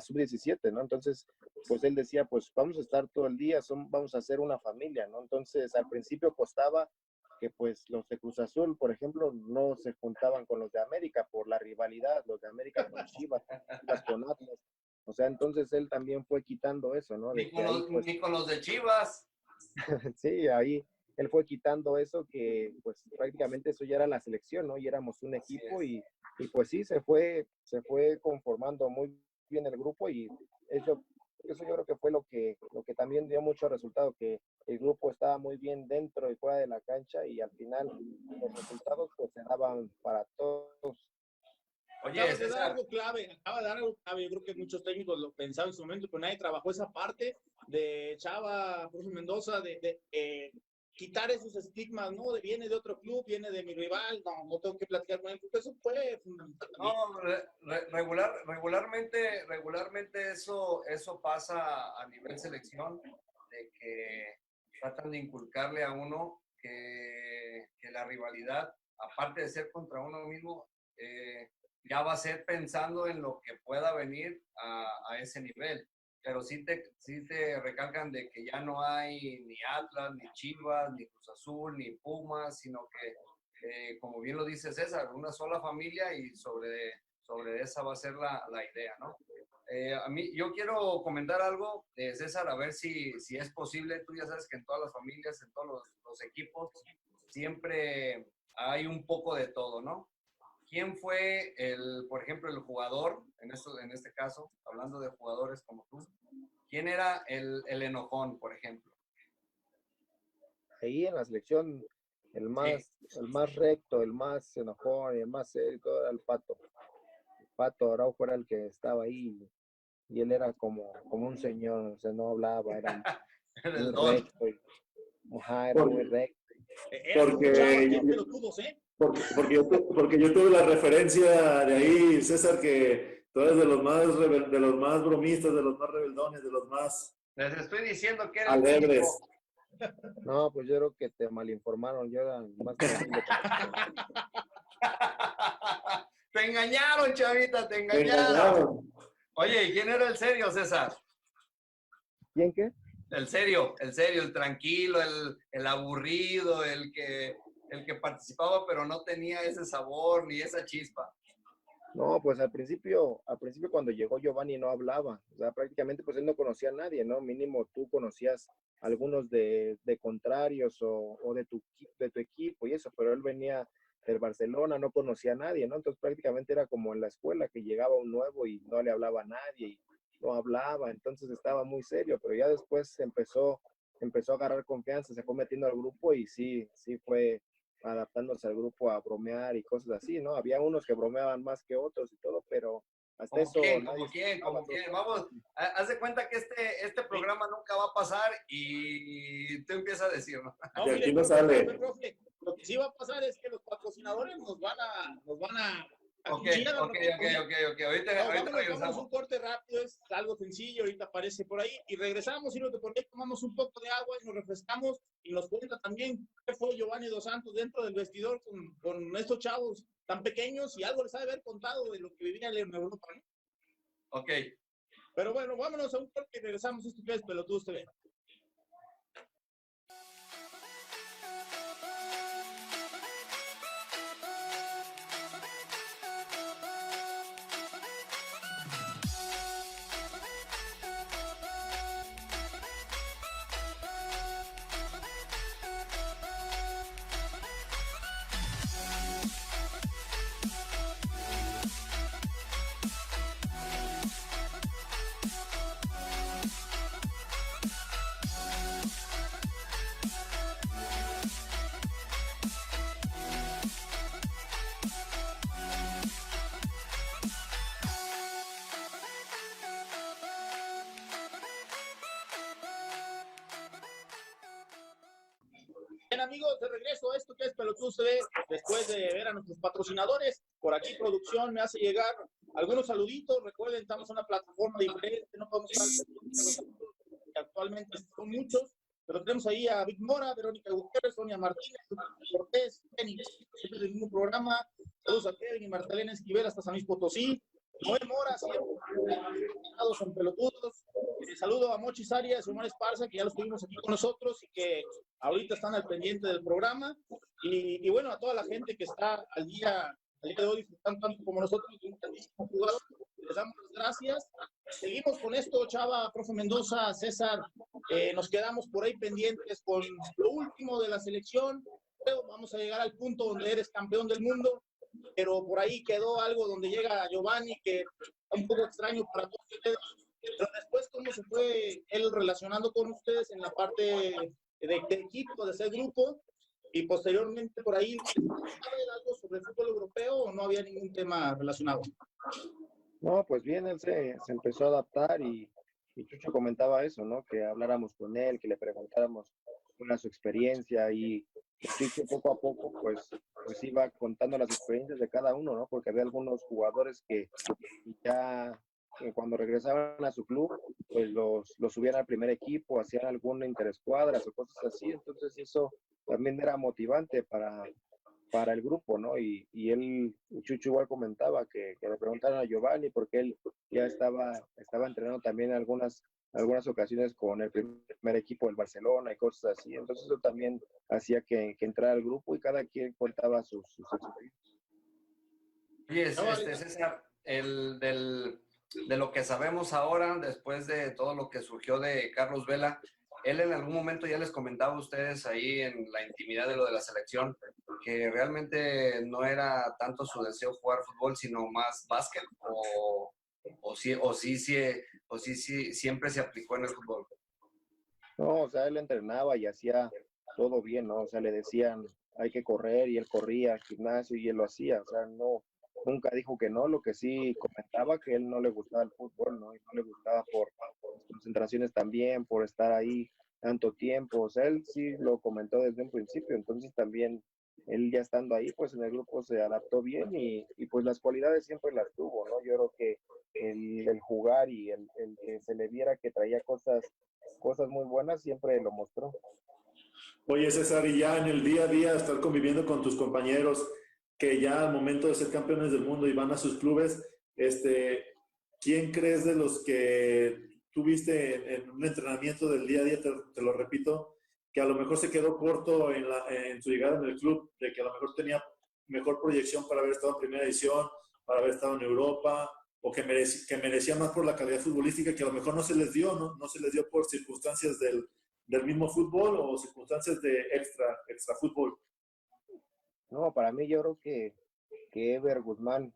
sub-17, ¿no? Entonces, pues él decía, pues vamos a estar todo el día, vamos a ser una familia, ¿no? Entonces, al principio costaba que pues los de Cruz Azul, por ejemplo, no se juntaban con los de América por la rivalidad, los de América con Chivas, Chivas con Atlas. O sea, entonces él también fue quitando eso, ¿no? Ni con los de Chivas. Sí, ahí él fue quitando eso que pues prácticamente eso ya era la selección, ¿no? Y éramos un equipo y pues sí, se fue conformando muy bien el grupo y eso yo creo que fue lo que también dio mucho resultado, que el grupo estaba muy bien dentro y fuera de la cancha y al final los resultados pues se daban para todos. Oye, Acabas de dar César, algo clave, yo creo que muchos técnicos lo pensaban en su momento, pero nadie trabajó esa parte de Chava, Jorge Mendoza, de quitar esos estigmas, ¿no? De viene de otro club, viene de mi rival, no tengo que platicar con él, porque eso fue fundamental también. no, regularmente eso pasa a nivel selección, de que tratan de inculcarle a uno que la rivalidad, aparte de ser contra uno mismo, ya va a ser pensando en lo que pueda venir a ese nivel. Pero sí te recalcan de que ya no hay ni Atlas, ni Chivas, ni Cruz Azul, ni Pumas, sino que como bien lo dice César, una sola familia y sobre esa va a ser la idea, ¿no? Yo quiero comentar algo, César, a ver si es posible. Tú ya sabes que en todas las familias, en todos los equipos, siempre hay un poco de todo, ¿no? ¿Quién fue, por ejemplo, el jugador, en este caso, hablando de jugadores como tú, quién era el enojón, por ejemplo? Ahí en la selección, el más recto, el más enojón, el más serio, todo era el Pato. El Pato Araujo era el que estaba ahí y él era como un señor, o sea, no hablaba, era El muy don. recto. Era muy recto. Eran como chavos bien pelotudos, ¿eh? Porque yo tuve la referencia de ahí, César, que tú eres de los más bromistas, de los más rebeldones, de los más Les estoy diciendo que era alegres. No, pues yo creo que te malinformaron, yo era más tranquilo. Te engañaron, chavita, te engañaron. Oye, ¿y quién era el serio, César? ¿Quién qué? El serio, el tranquilo, el aburrido, el que participaba pero no tenía ese sabor ni esa chispa. No, pues al principio cuando llegó Giovanni no hablaba, o sea, prácticamente pues él no conocía a nadie, ¿no? Mínimo tú conocías algunos de contrarios o de tu equipo y eso, pero él venía del Barcelona, no conocía a nadie, ¿no? Entonces prácticamente era como en la escuela que llegaba un nuevo y no le hablaba a nadie y no hablaba, entonces estaba muy serio, pero ya después empezó a agarrar confianza, se fue metiendo al grupo y sí fue adaptándose al grupo a bromear y cosas así, ¿no? Había unos que bromeaban más que otros y todo, pero hasta eso ¿Como quién? Vamos, haz de cuenta que este programa nunca va a pasar y tú empiezas a decir, ¿no? De aquí no sale. Profe, lo que sí va a pasar es que los patrocinadores nos van a Ok. Ahorita Vámonos regresamos. un corte rápido, es algo sencillo, ahorita aparece por ahí y regresamos y por ahí tomamos un poco de agua y nos refrescamos y nos cuenta también qué fue Giovanni Dos Santos dentro del vestidor con estos chavos tan pequeños y algo les ha de haber contado de lo que vivía en Europa, ¿no? Ok. Pero bueno, vámonos a un corte y regresamos. Esto que es Pelotudos TV. amigos, de regreso a esto que es Pelotudos TV, después de ver a nuestros patrocinadores, por aquí producción me hace llegar algunos saluditos. Recuerden, estamos en una plataforma diferente, no podemos estar que actualmente son muchos, pero tenemos ahí a Vic Mora, Verónica Gutiérrez, Sonia Martínez, Cortés, Kenny, siempre del mismo programa. Saludos a Kevin y Martelena Esquivel hasta San Luis Potosí. Noel Mora, siempre en Pelotudos. Saludo a Mochis Arias y Omar Esparza, que ya los tuvimos aquí con nosotros y que ahorita están al pendiente del programa. Y bueno, a toda la gente que está al día de hoy disfrutando tanto como nosotros de un grandísimo jugador, les damos las gracias. Seguimos con esto, Chava, profe Mendoza, César. Nos quedamos por ahí pendientes con lo último de la selección. Pero vamos a llegar al punto donde eres campeón del mundo, pero por ahí quedó algo donde llega Giovanni, que es un poco extraño para todos ustedes. Pero después, ¿cómo se fue él relacionando con ustedes en la parte de equipo, de ser grupo? Y posteriormente por ahí, ¿sabe algo sobre el fútbol europeo o no había ningún tema relacionado? No, pues bien, él se empezó a adaptar y Chucho comentaba eso, ¿no? Que habláramos con él, que le preguntáramos cuál era su experiencia y Chucho poco a poco, pues iba contando las experiencias de cada uno, ¿no? Porque había algunos jugadores que ya cuando regresaban a su club, pues los subían al primer equipo, hacían alguna interescuadras o cosas así, entonces eso también era motivante para el grupo, ¿no? Y Chucho igual comentaba que le preguntaron a Giovanni porque él ya estaba entrenando también en algunas ocasiones con el primer equipo del Barcelona y cosas así, entonces eso también hacía que entrara al grupo y cada quien contaba sus experiencias. Oye, César, de lo que sabemos ahora, después de todo lo que surgió de Carlos Vela, él en algún momento ya les comentaba a ustedes ahí en la intimidad de lo de la selección, que realmente no era tanto su deseo jugar fútbol, sino más básquet, sí, siempre se aplicó en el fútbol. No, o sea, él entrenaba y hacía todo bien, ¿no? O sea, le decían, hay que correr y él corría al gimnasio y él lo hacía, o sea, no, nunca dijo que no, lo que sí comentaba que él no le gustaba el fútbol, ¿no? Y no le gustaba por las concentraciones también, por estar ahí tanto tiempo, o sea, él sí lo comentó desde un principio, entonces también él ya estando ahí, pues en el grupo se adaptó bien y pues las cualidades siempre las tuvo, ¿no? Yo creo que el jugar y el que se le viera que traía cosas muy buenas siempre lo mostró. Oye, César, y ya en el día a día, estar conviviendo con tus compañeros, que ya al momento de ser campeones del mundo y van a sus clubes, ¿quién crees de los que tuviste en un entrenamiento del día a día, te lo repito, que a lo mejor se quedó corto en su llegada en el club, de que a lo mejor tenía mejor proyección para haber estado en primera edición, para haber estado en Europa, o que merecía más por la calidad futbolística, que a lo mejor no se les dio, no se les dio por circunstancias del mismo fútbol o circunstancias de extra fútbol? No, para mí yo creo que Ever Guzmán,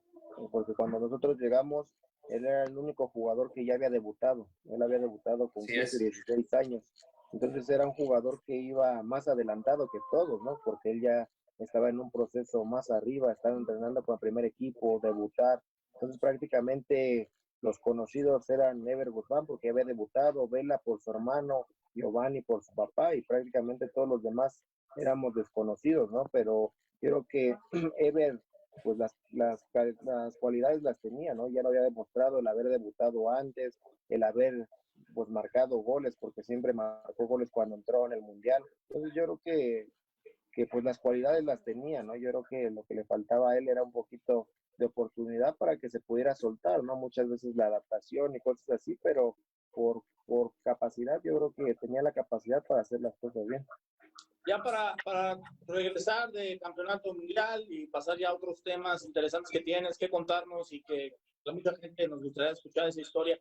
porque cuando nosotros llegamos, él era el único jugador que ya había debutado. Él había debutado con 15, 16 años. Entonces era un jugador que iba más adelantado que todos, ¿no? Porque él ya estaba en un proceso más arriba, estaba entrenando con el primer equipo, debutar. Entonces prácticamente los conocidos eran Ever Guzmán porque había debutado, Vela por su hermano, Giovanni por su papá y prácticamente todos los demás éramos desconocidos, ¿no? Pero creo que Ever, pues las cualidades las tenía, ¿no? Ya lo había demostrado el haber debutado antes, el haber pues marcado goles, porque siempre marcó goles cuando entró en el Mundial. Entonces yo creo que pues las cualidades las tenía, ¿no? Yo creo que lo que le faltaba a él era un poquito de oportunidad para que se pudiera soltar, ¿no? Muchas veces la adaptación y cosas así, pero por capacidad, yo creo que tenía la capacidad para hacer las cosas bien. Ya para regresar de campeonato mundial y pasar ya a otros temas interesantes que tienes que contarnos y que a mucha gente nos gustaría escuchar esa historia.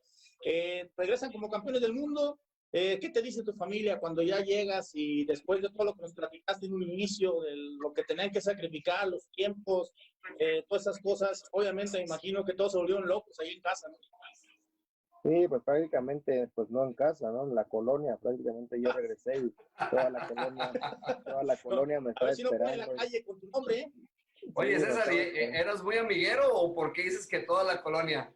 Regresan como campeones del mundo. ¿Qué te dice tu familia cuando ya llegas y después de todo lo que nos platicaste en un inicio, de lo que tenían que sacrificar, los tiempos, todas esas cosas? Obviamente me imagino que todos se volvieron locos ahí en casa, ¿no? Sí, pues prácticamente, pues no en casa, ¿no? En la colonia, prácticamente yo regresé y toda la colonia me A estaba ver si no pone esperando. la calle con tu nombre, ¿eh? Oye, Sí, César, ¿eras muy amiguero o por qué dices que toda la colonia?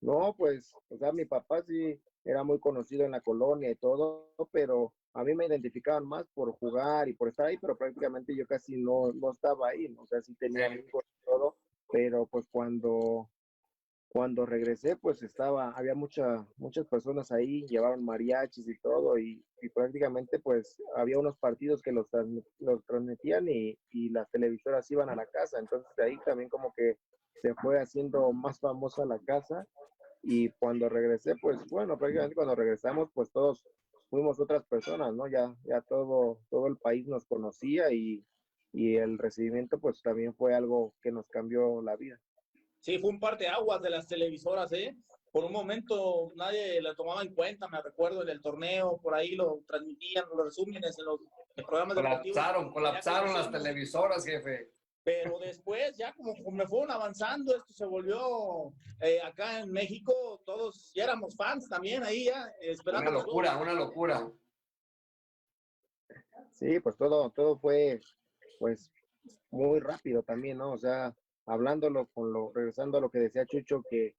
No, pues, o sea, mi papá sí era muy conocido en la colonia y todo, pero a mí me identificaban más por jugar y por estar ahí, pero prácticamente yo casi no estaba ahí, ¿no? O sea, sí tenía amigos y todo, pero pues cuando regresé, pues había muchas personas ahí, llevaban mariachis y todo, y prácticamente pues había unos partidos que los transmitían y las televisoras iban a la casa, entonces de ahí también como que se fue haciendo más famosa la casa, y cuando regresé, pues bueno, prácticamente cuando regresamos, pues todos fuimos otras personas, ¿no? Ya todo el país nos conocía y el recibimiento pues también fue algo que nos cambió la vida. Sí, fue un parteaguas de las televisoras, ¿eh? Por un momento nadie la tomaba en cuenta, me recuerdo en el torneo, por ahí lo transmitían, los resúmenes en los programas deportivos. Colapsaron las televisoras, jefe. Pero después, ya como me fueron avanzando, esto se volvió acá en México, todos ya éramos fans también ahí, ya esperando. Una locura. Sí, pues todo fue pues muy rápido también, ¿no? O sea, regresando a lo que decía Chucho, que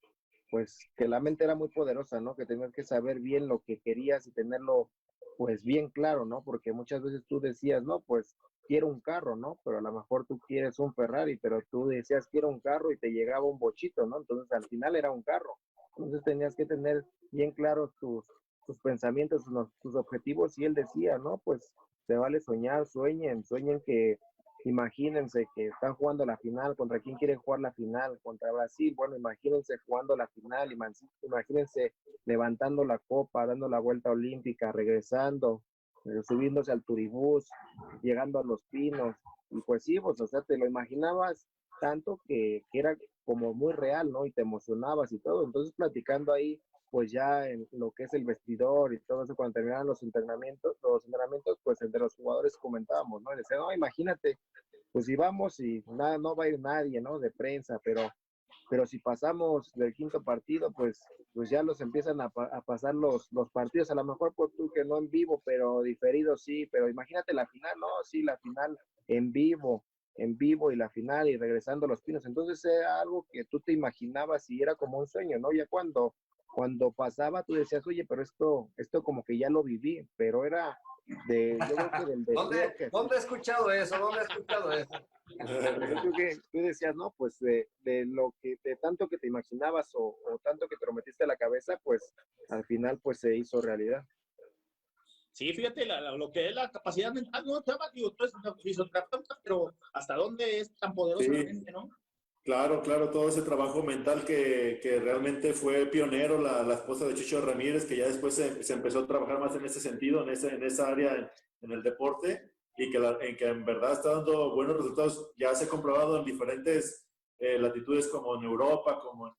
pues que la mente era muy poderosa, ¿no? Que tenías que saber bien lo que querías y tenerlo pues bien claro, ¿no? Porque muchas veces tú decías, no, pues quiero un carro, ¿no? Pero a lo mejor tú quieres un Ferrari, pero tú decías quiero un carro y te llegaba un bochito, ¿no? Entonces al final era un carro. Entonces tenías que tener bien claros tus pensamientos, tus objetivos, y él decía, ¿no? Pues se vale soñar, sueñen que imagínense que están jugando la final. ¿Contra quién quieren jugar la final? Contra Brasil. Bueno, imagínense jugando la final, imagínense levantando la copa, dando la vuelta olímpica, regresando, subiéndose al turibús, llegando a Los Pinos. Y pues sí, pues, o sea, te lo imaginabas tanto que era como muy real, ¿no? Y te emocionabas y todo. Entonces, platicando ahí, pues ya en lo que es el vestidor y todo eso, cuando terminaban los entrenamientos, pues entre los jugadores comentábamos, ¿no? Y decían, no, imagínate, pues si vamos y nada, no va a ir nadie, ¿no? De prensa, pero si pasamos del quinto partido, pues ya los empiezan a pasar los partidos, a lo mejor por tú que no en vivo, pero diferido sí, pero imagínate la final, no, sí, la final en vivo y la final y regresando a Los Pinos. Entonces era algo que tú te imaginabas y era como un sueño, ¿no? Ya cuando pasaba tú decías, oye, pero esto como que ya lo viví, pero era yo creo que del deseo que ¿Dónde he escuchado eso? ¿Dónde he escuchado eso? yo creo que tú decías, no, pues de tanto que te imaginabas o tanto que te lo metiste a la cabeza, pues al final pues se hizo realidad. Sí, fíjate, lo que es la capacidad mental, no, Chava, digo, tú eres fisioterapeuta, pero ¿hasta dónde es tan poderosa la Sí, mente, no? claro, todo ese trabajo mental que realmente fue pionero la esposa de Chucho Ramírez, que ya después se empezó a trabajar más en ese sentido, en esa área, en el deporte, y que en verdad está dando buenos resultados. Ya se ha comprobado en diferentes latitudes, como en Europa, como en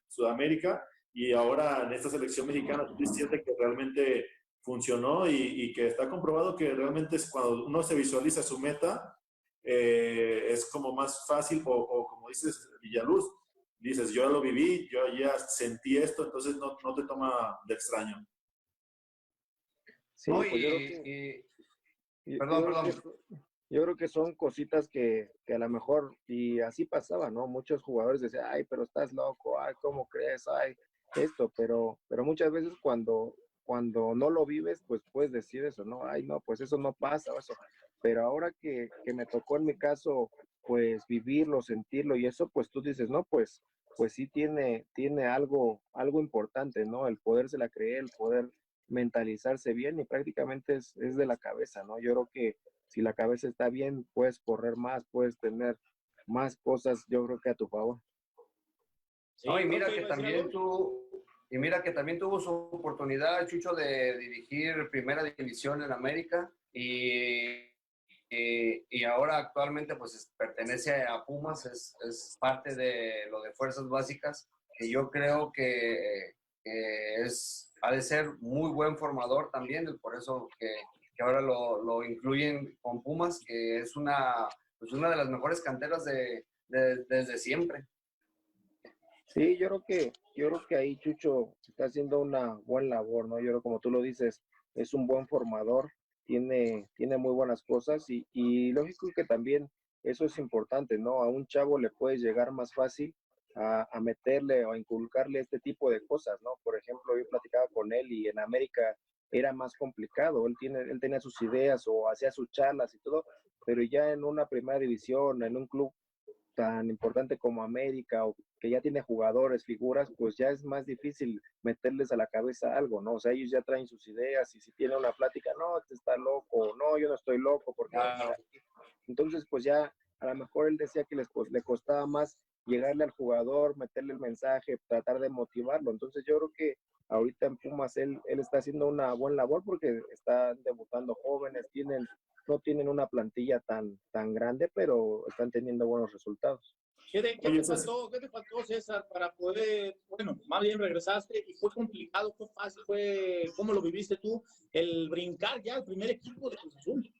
Sudamérica, y ahora en esta selección mexicana, tú sientes que realmente funcionó y que está comprobado que realmente es cuando uno se visualiza su meta, es como más fácil, o como dices, Villaluz, dices, yo ya lo viví, yo ya sentí esto, entonces no te toma de extraño. Sí, No, pues yo perdón. creo que, yo creo que son cositas que a lo mejor, y así pasaba, ¿no? Muchos jugadores decían, ay, pero estás loco, ay, ¿cómo crees? Ay, esto, pero muchas veces cuando no lo vives, pues puedes decir eso, ¿no? Ay, no, pues eso no pasa, o eso. Pero ahora que me tocó en mi caso, pues vivirlo, sentirlo y eso, pues tú dices, no, pues sí tiene algo importante, ¿no? El podérsela creer, el poder mentalizarse bien, y prácticamente es de la cabeza, ¿no? Yo creo que si la cabeza está bien, puedes correr más, puedes tener más cosas, yo creo que a tu favor. Sí, No, y mira que también tuvo su oportunidad, Chucho, de dirigir Primera División en América, y ahora actualmente pues pertenece a Pumas, es parte de lo de Fuerzas Básicas, que yo creo que ha de ser muy buen formador también, por eso que ahora lo incluyen con Pumas, que es pues una de las mejores canteras desde siempre. Sí, yo creo que ahí Chucho está haciendo una buena labor, ¿no? Yo creo, como tú lo dices, es un buen formador, tiene muy buenas cosas, y lógico que también eso es importante, ¿no? A un chavo le puedes llegar más fácil a meterle o a inculcarle este tipo de cosas, ¿no? Por ejemplo, yo platicaba con él y en América era más complicado. Él tenía sus ideas o hacía sus charlas y todo, pero ya en una primera división, en un club tan importante como América, o que ya tiene jugadores, figuras, pues ya es más difícil meterles a la cabeza algo, ¿no? O sea, ellos ya traen sus ideas y si tienen una plática, no, este está loco, no, yo no estoy loco, porque Claro. entonces pues ya a lo mejor él decía que le costaba más llegarle al jugador, meterle el mensaje, tratar de motivarlo. Entonces yo creo que ahorita en Pumas él está haciendo una buena labor porque están debutando jóvenes, no tienen una plantilla tan grande, pero están teniendo buenos resultados. Oye, César, ¿Qué te faltó, César, para poder, bueno, más bien regresaste y fue complicado, fue fácil, ¿cómo lo viviste tú, el brincar ya al primer equipo de Cruz Azul?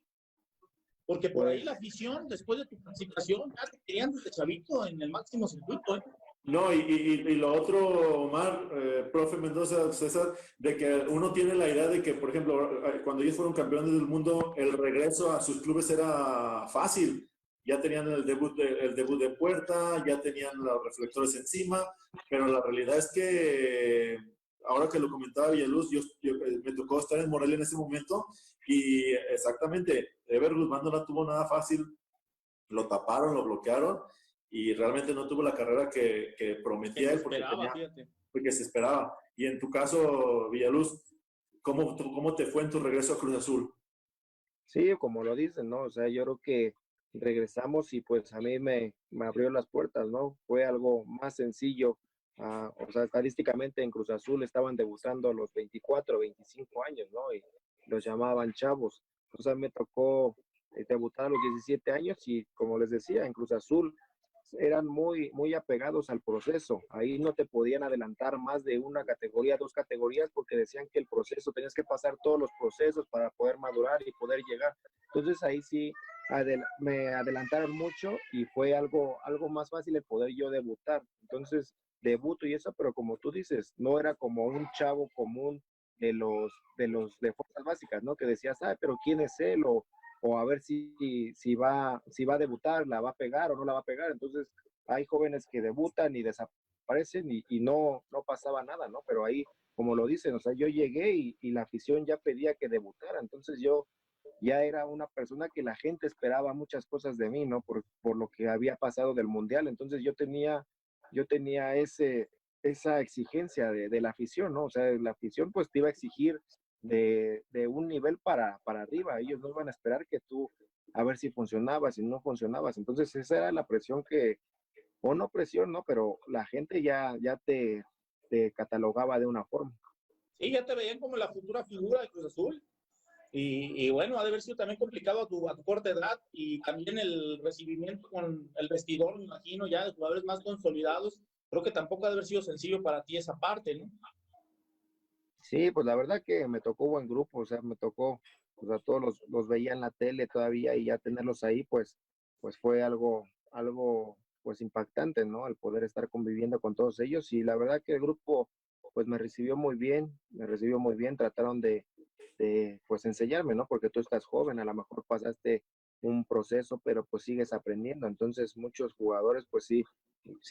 Porque por ahí la afición, después de tu participación, ya te querían desde chavito en el máximo circuito, ¿eh? no, y lo otro, Omar, profe Mendoza, César, de que uno tiene la idea de que, por ejemplo, cuando ellos fueron campeones del mundo, el regreso a sus clubes era fácil. Ya tenían el debut de puerta, ya tenían los reflectores encima, pero la realidad es que, ahora que lo comentaba Villaluz, me tocó estar en Morelia en ese momento y exactamente, Ever Guzmán no la tuvo nada fácil, lo taparon, lo bloquearon y realmente no tuvo la carrera que Que prometía se él esperaba, fíjate. porque se esperaba. Y en tu caso, Villaluz, ¿cómo te fue en tu regreso a Cruz Azul? Sí, como lo dicen, ¿no? O sea, yo creo que regresamos y pues a mí me abrió las puertas, ¿no? Fue algo más sencillo. O sea, estadísticamente en Cruz Azul estaban debutando a los 24, 25 años, ¿no? Y los llamaban chavos. O sea, me tocó debutar a los 17 años y como les decía, en Cruz Azul eran muy apegados al proceso. Ahí no te podían adelantar más de una categoría, dos categorías, porque decían que el proceso, tenías que pasar todos los procesos para poder madurar y poder llegar. Entonces ahí sí me adelantaron mucho y fue algo más fácil el poder yo debutar. Entonces debuto y eso, pero como tú dices, no era como un chavo común de fuerzas básicas, ¿no? Que decías, pero ¿quién es él? O a ver si va a debutar, la va a pegar o no la va a pegar. Entonces, hay jóvenes que debutan y desaparecen y no pasaba nada, ¿no? Pero ahí, como lo dicen, o sea, yo llegué y la afición ya pedía que debutara. Entonces, yo ya era una persona que la gente esperaba muchas cosas de mí, ¿no? Por lo que había pasado del Mundial. Entonces, yo tenía esa exigencia de la afición, ¿no? O sea, la afición pues te iba a exigir de un nivel para arriba. Ellos no iban a esperar que tú a ver si funcionabas, si no funcionabas. Entonces esa era la presión o no presión, ¿no? Pero la gente ya te catalogaba de una forma. Sí, ya te veían como la futura figura de Cruz Azul. Y bueno, ha de haber sido también complicado a tu corta edad y también el recibimiento con el vestidor, me imagino, ya de jugadores más consolidados. Creo que tampoco ha de haber sido sencillo para ti esa parte, ¿no? Sí, pues la verdad que me tocó buen grupo, o sea, me tocó, o sea, todos los veía en la tele todavía y ya tenerlos ahí, pues fue algo, pues impactante, ¿no? El poder estar conviviendo con todos ellos y la verdad que el grupo, pues me recibió muy bien, trataron pues enseñarme, ¿no? Porque tú estás joven, a lo mejor pasaste un proceso, pero pues sigues aprendiendo, entonces muchos jugadores, pues sí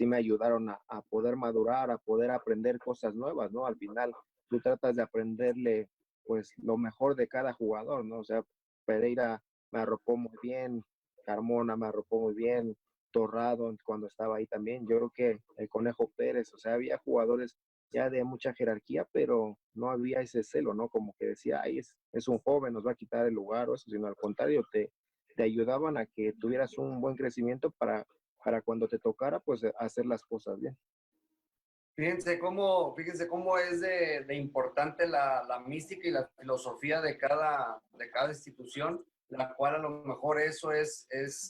me ayudaron a poder madurar, a poder aprender cosas nuevas, ¿no? Al final tú tratas de aprenderle pues lo mejor de cada jugador, ¿no? O sea, Pereira me arropó muy bien, Carmona me arropó muy bien, Torrado cuando estaba ahí también, yo creo que el Conejo Pérez, o sea, había jugadores ya de mucha jerarquía, pero no había ese celo, ¿no? Como que decía, ay, es un joven, nos va a quitar el lugar o eso, sino al contrario, te ayudaban a que tuvieras un buen crecimiento para cuando te tocara, pues hacer las cosas bien. Fíjense cómo es de importante la mística y la filosofía de cada institución, la cual a lo mejor eso es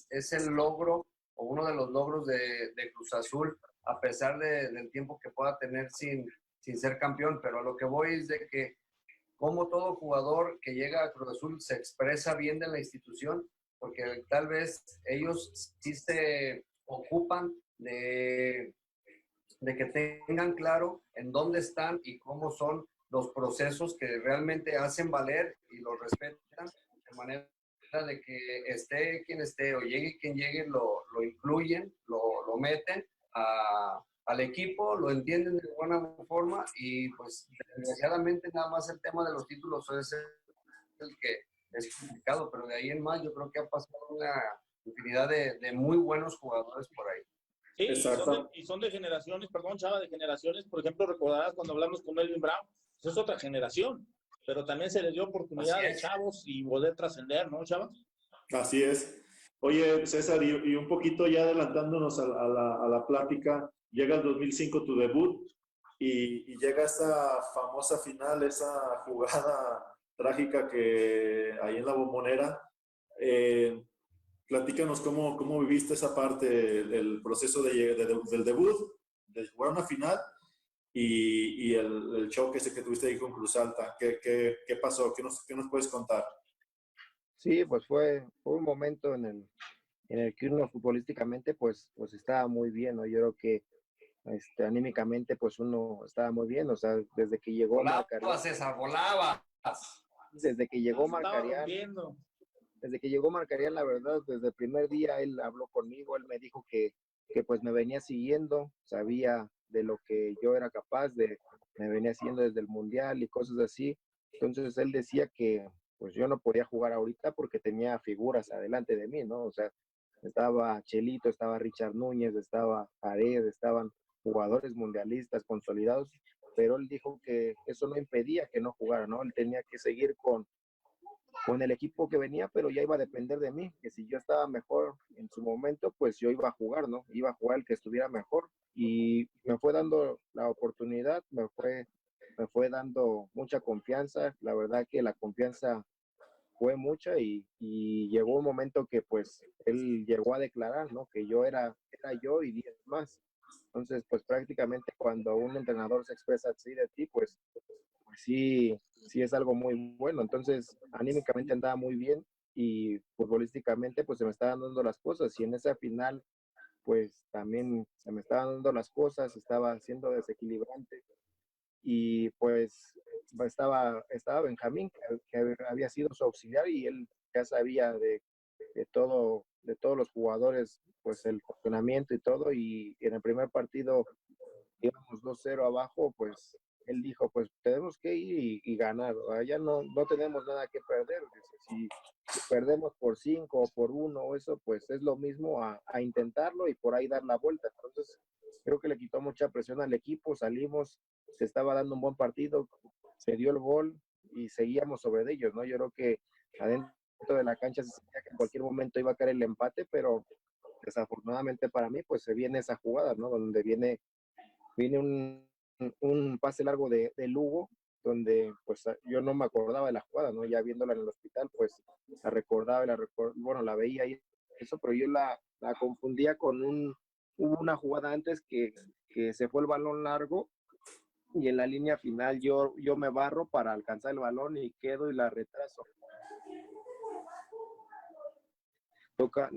el logro o uno de los logros de Cruz Azul, a pesar del tiempo que pueda tener sin ser campeón. Pero a lo que voy es de que como todo jugador que llega a Cruz Azul se expresa bien de la institución, porque tal vez ellos sí se ocupan de que tengan claro en dónde están y cómo son los procesos que realmente hacen valer y los respetan, de manera de que esté quien esté o llegue quien llegue, lo incluyen, lo meten a al equipo, lo entienden de buena forma y pues desgraciadamente nada más el tema de los títulos es el que es complicado, pero de ahí en más yo creo que ha pasado una infinidad de muy buenos jugadores por ahí. Sí, Exacto. y son de generaciones, perdón, Chava, de generaciones. Por ejemplo, recordarás cuando hablamos con Melvin Brown, pues es otra generación, pero también se les dio oportunidad Así de es. chavos y poder trascender, ¿no, Chava? Así es. Oye, César, y un poquito ya adelantándonos a la plática, llega el 2005 tu debut y llega esa famosa final, esa jugada trágica que ahí en la Bombonera. Platícanos cómo viviste esa parte, el proceso del debut, de jugar una final y el choque ese que tuviste ahí con Cruz Alta. ¿Qué pasó? ¿Qué nos puedes contar? Sí, pues fue un momento en el que uno futbolísticamente pues estaba muy bien, ¿no? Yo creo que anímicamente pues uno estaba muy bien, o sea, desde que llegó Marcarián, Volabas, César, volabas. desde que llegó Se estaba Marcarián, rompiendo. desde que llegó Marcarián, la verdad, desde el primer día él habló conmigo, él me dijo que pues me venía siguiendo, sabía de lo que yo era capaz de, me venía siguiendo desde el Mundial y cosas así. Entonces él decía que pues yo no podía jugar ahorita porque tenía figuras adelante de mí, ¿no? O sea, estaba Chelito, estaba Richard Núñez, estaba Paredes, estaban jugadores mundialistas consolidados, pero él dijo que eso no impedía que no jugara, ¿no? Él tenía que seguir con el equipo que venía, pero ya iba a depender de mí, que si yo estaba mejor en su momento, pues yo iba a jugar, ¿no? Iba a jugar el que estuviera mejor y me fue dando la oportunidad, me fue dando mucha confianza, la verdad que la confianza fue mucha y llegó un momento que pues él llegó a declarar, ¿no? Que era yo y 10 más. Entonces, pues prácticamente cuando un entrenador se expresa así de ti, pues sí, sí es algo muy bueno. Entonces, anímicamente andaba muy bien y futbolísticamente pues se me estaban dando las cosas y en esa final pues también se me estaban dando las cosas, estaba siendo desequilibrante y pues estaba Benjamín que había sido su auxiliar y él ya sabía de todos los jugadores pues el funcionamiento y todo y en el primer partido íbamos 2-0 abajo, pues él dijo, pues tenemos que ir y ganar, ya no tenemos nada que perder, dice, si perdemos por 5 o por 1 o eso, pues es lo mismo a intentarlo y por ahí dar la vuelta. Entonces, creo que le quitó mucha presión al equipo, salimos, se estaba dando un buen partido, se dio el gol y seguíamos sobre ellos, ¿no? Yo creo que adentro de la cancha se sentía que en cualquier momento iba a caer el empate, pero desafortunadamente para mí, pues se viene esa jugada, ¿no? Donde viene un pase largo de Lugo, donde pues yo no me acordaba de la jugada, ¿no? Ya viéndola en el hospital, pues la recordaba, bueno, la veía ahí, eso, pero yo la confundía con hubo una jugada antes que se fue el balón largo y en la línea final yo me barro para alcanzar el balón y quedo y la retraso. Toca,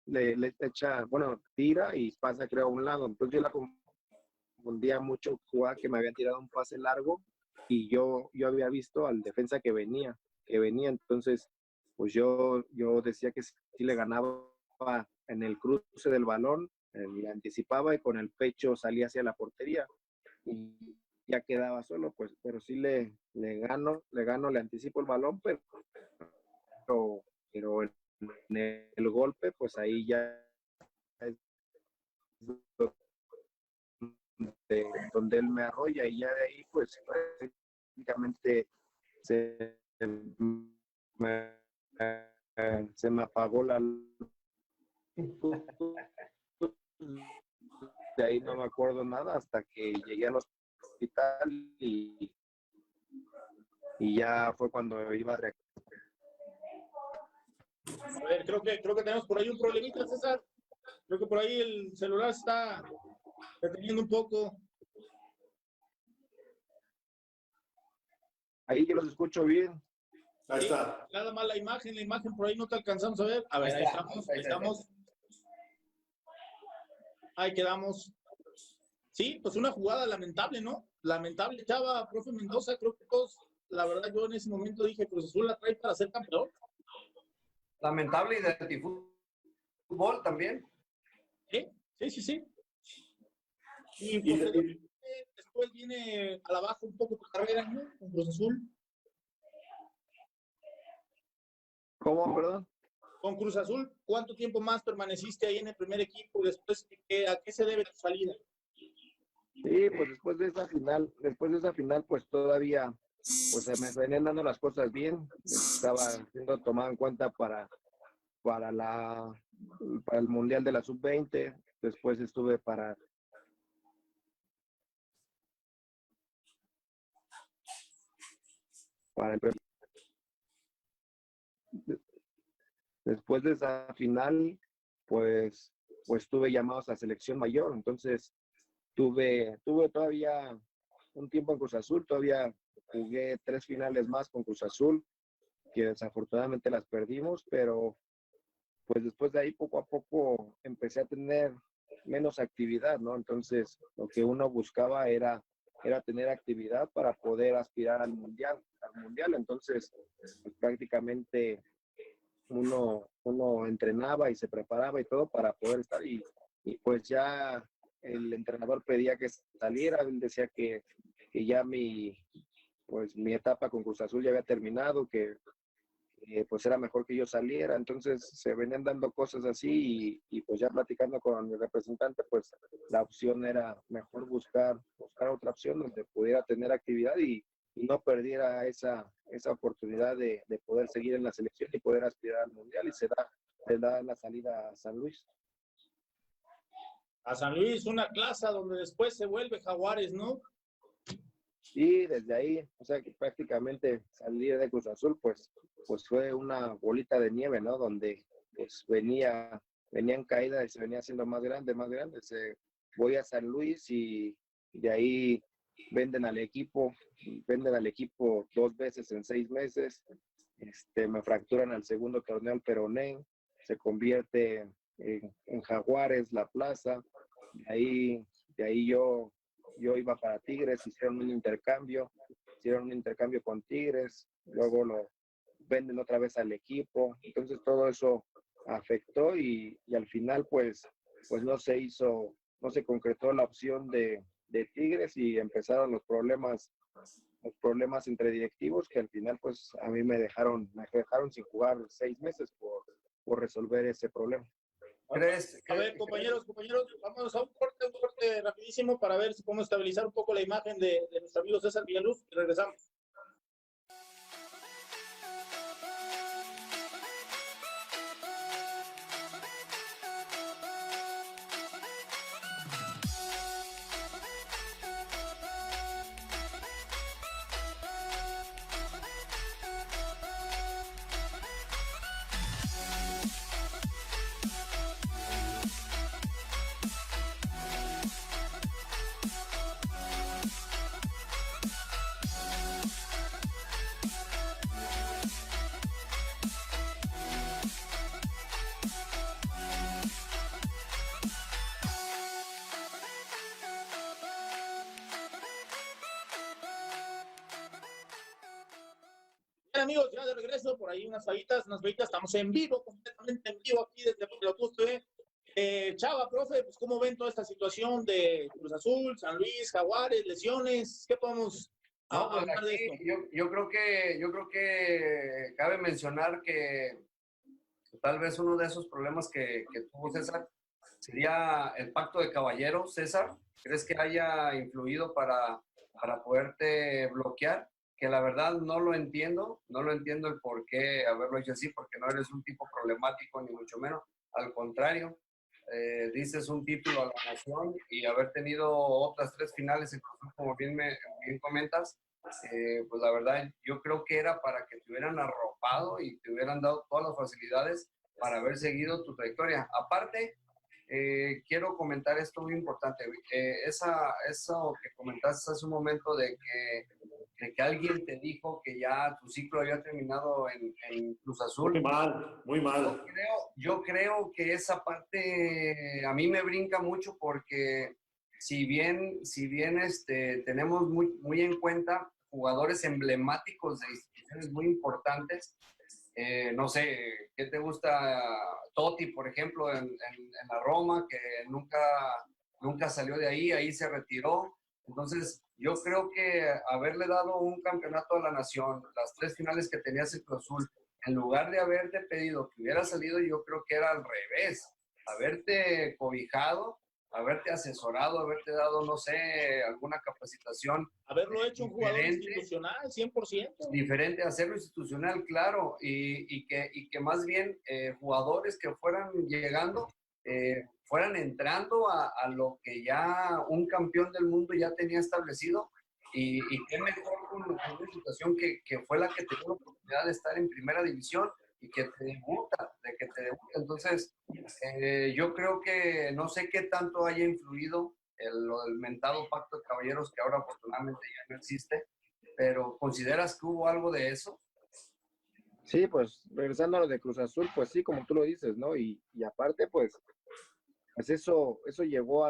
le echa, bueno, tira y pasa creo a un lado, entonces yo la confundía mucho jugada que me habían tirado un pase largo y yo había visto al defensa que venía, entonces pues yo decía que sí le ganaba en el cruce del balón, le anticipaba y con el pecho salía hacia la portería y ya quedaba solo, pues, pero sí le gano, le anticipo el balón, pero en el golpe, pues ahí ya es donde él me arrolla y ya de ahí pues prácticamente se me, se me apagó la luz, de ahí no me acuerdo nada hasta que llegué al hospital y ya fue cuando iba a reaccionar. A ver, creo que tenemos por ahí un problemita, César. Creo que por ahí el celular está deteniendo un poco. Ahí yo los escucho bien. Ahí Sí, está. nada más la imagen por ahí no te alcanzamos a ver. A ver, ahí estamos. Ahí quedamos. Sí, pues una jugada lamentable, ¿no? Lamentable, Chava, profe Mendoza, creo que todos, la verdad, yo en ese momento dije, Cruz Azul la trae para ser campeón. Lamentable y de antifútbol también. Sí. Y Y, posteriormente, después viene a la baja un poco tu carrera, ¿no? Con Cruz Azul. ¿Cómo, perdón? Con Cruz Azul, ¿cuánto tiempo más permaneciste ahí en el primer equipo? Después, ¿a qué se debe tu salida? Sí, pues después de esa final, pues todavía, pues se me venían dando las cosas bien. Estaba siendo tomado en cuenta para la, para el Mundial de la Sub-20. Después estuve para el, después de esa final, pues tuve llamados a selección mayor. Entonces, tuve todavía un tiempo en Cruz Azul, todavía jugué 3 finales más con Cruz Azul, que desafortunadamente las perdimos, pero pues después de ahí poco a poco empecé a tener menos actividad, ¿no? Entonces lo que uno buscaba era tener actividad para poder aspirar al mundial. Entonces, pues, prácticamente uno entrenaba y se preparaba y todo para poder estar y pues ya el entrenador pedía que saliera, él decía que ya mi etapa con Cruz Azul ya había terminado, que pues era mejor que yo saliera. Entonces se venían dando cosas así y pues ya platicando con mi representante, pues la opción era mejor buscar otra opción donde pudiera tener actividad y no perdiera esa oportunidad de poder seguir en la selección y poder aspirar al mundial, y se da la salida a San Luis. A San Luis, una plaza donde después se vuelve Jaguares, ¿no? Y desde ahí, o sea, que prácticamente salir de Cruz Azul, pues fue una bolita de nieve, ¿no? Donde pues venían caídas y se venía haciendo más grande, más grande. Voy a San Luis y de ahí venden al equipo 2 veces en 6 meses. Me fracturan al segundo torneo el peroné, se convierte en Jaguares, la plaza. De ahí yo iba para Tigres, hicieron un intercambio con Tigres, luego lo venden otra vez al equipo. Entonces todo eso afectó y al final pues no se concretó la opción de Tigres y empezaron los problemas entre directivos, que al final pues a mí me dejaron sin jugar 6 meses por resolver ese problema. ¿Crees A ver, compañeros, vamos a un corte rapidísimo para ver si podemos estabilizar un poco la imagen de nuestro amigo César Villaluz y regresamos. Bien, amigos, ya de regreso, por ahí unas fallitas, estamos en vivo, completamente en vivo aquí desde Pelotus TV. Chava, profe, pues ¿cómo ven toda esta situación de Cruz Azul, San Luis, Jaguares, lesiones? ¿Qué podemos hablar de esto? Yo creo que cabe mencionar que tal vez uno de esos problemas que tuvo César sería el pacto de caballeros. César, ¿crees que haya influido para poderte bloquear? Que la verdad no lo entiendo el por qué haberlo hecho así, porque no eres un tipo problemático, ni mucho menos. Al contrario, dices un título a la nación y haber tenido otras 3 finales, incluso como bien comentas, pues la verdad yo creo que era para que te hubieran arropado y te hubieran dado todas las facilidades para haber seguido tu trayectoria. Aparte, quiero comentar esto muy importante. Eso que comentaste hace un momento de que alguien te dijo que ya tu ciclo había terminado en Cruz Azul. Muy mal, muy mal. Yo creo que esa parte a mí me brinca mucho, porque si bien tenemos muy en cuenta jugadores emblemáticos de instituciones muy importantes, no sé, ¿qué te gusta? Totti, por ejemplo, en la Roma, que nunca nunca salió de ahí, ahí se retiró. Entonces, yo creo que haberle dado un campeonato a la nación, las 3 finales que tenías en Cruz Azul, en lugar de haberte pedido que hubiera salido, yo creo que era al revés, haberte cobijado, haberte asesorado, haberte dado, no sé, alguna capacitación. Haberlo hecho un jugador Diferente. institucional, 100%. Diferente, hacerlo institucional, claro, y que más bien jugadores que fueran llegando, fueran entrando a lo que ya un campeón del mundo ya tenía establecido, y qué mejor con una situación que fue la que te dio la oportunidad de estar en primera división y que te debuta, de que te debuta. Entonces, yo creo que no sé qué tanto haya influido lo del mentado pacto de caballeros, que ahora afortunadamente ya no existe, pero ¿consideras que hubo algo de eso? Sí, pues regresando a lo de Cruz Azul, pues sí, como tú lo dices, ¿no? Y aparte, pues eso llegó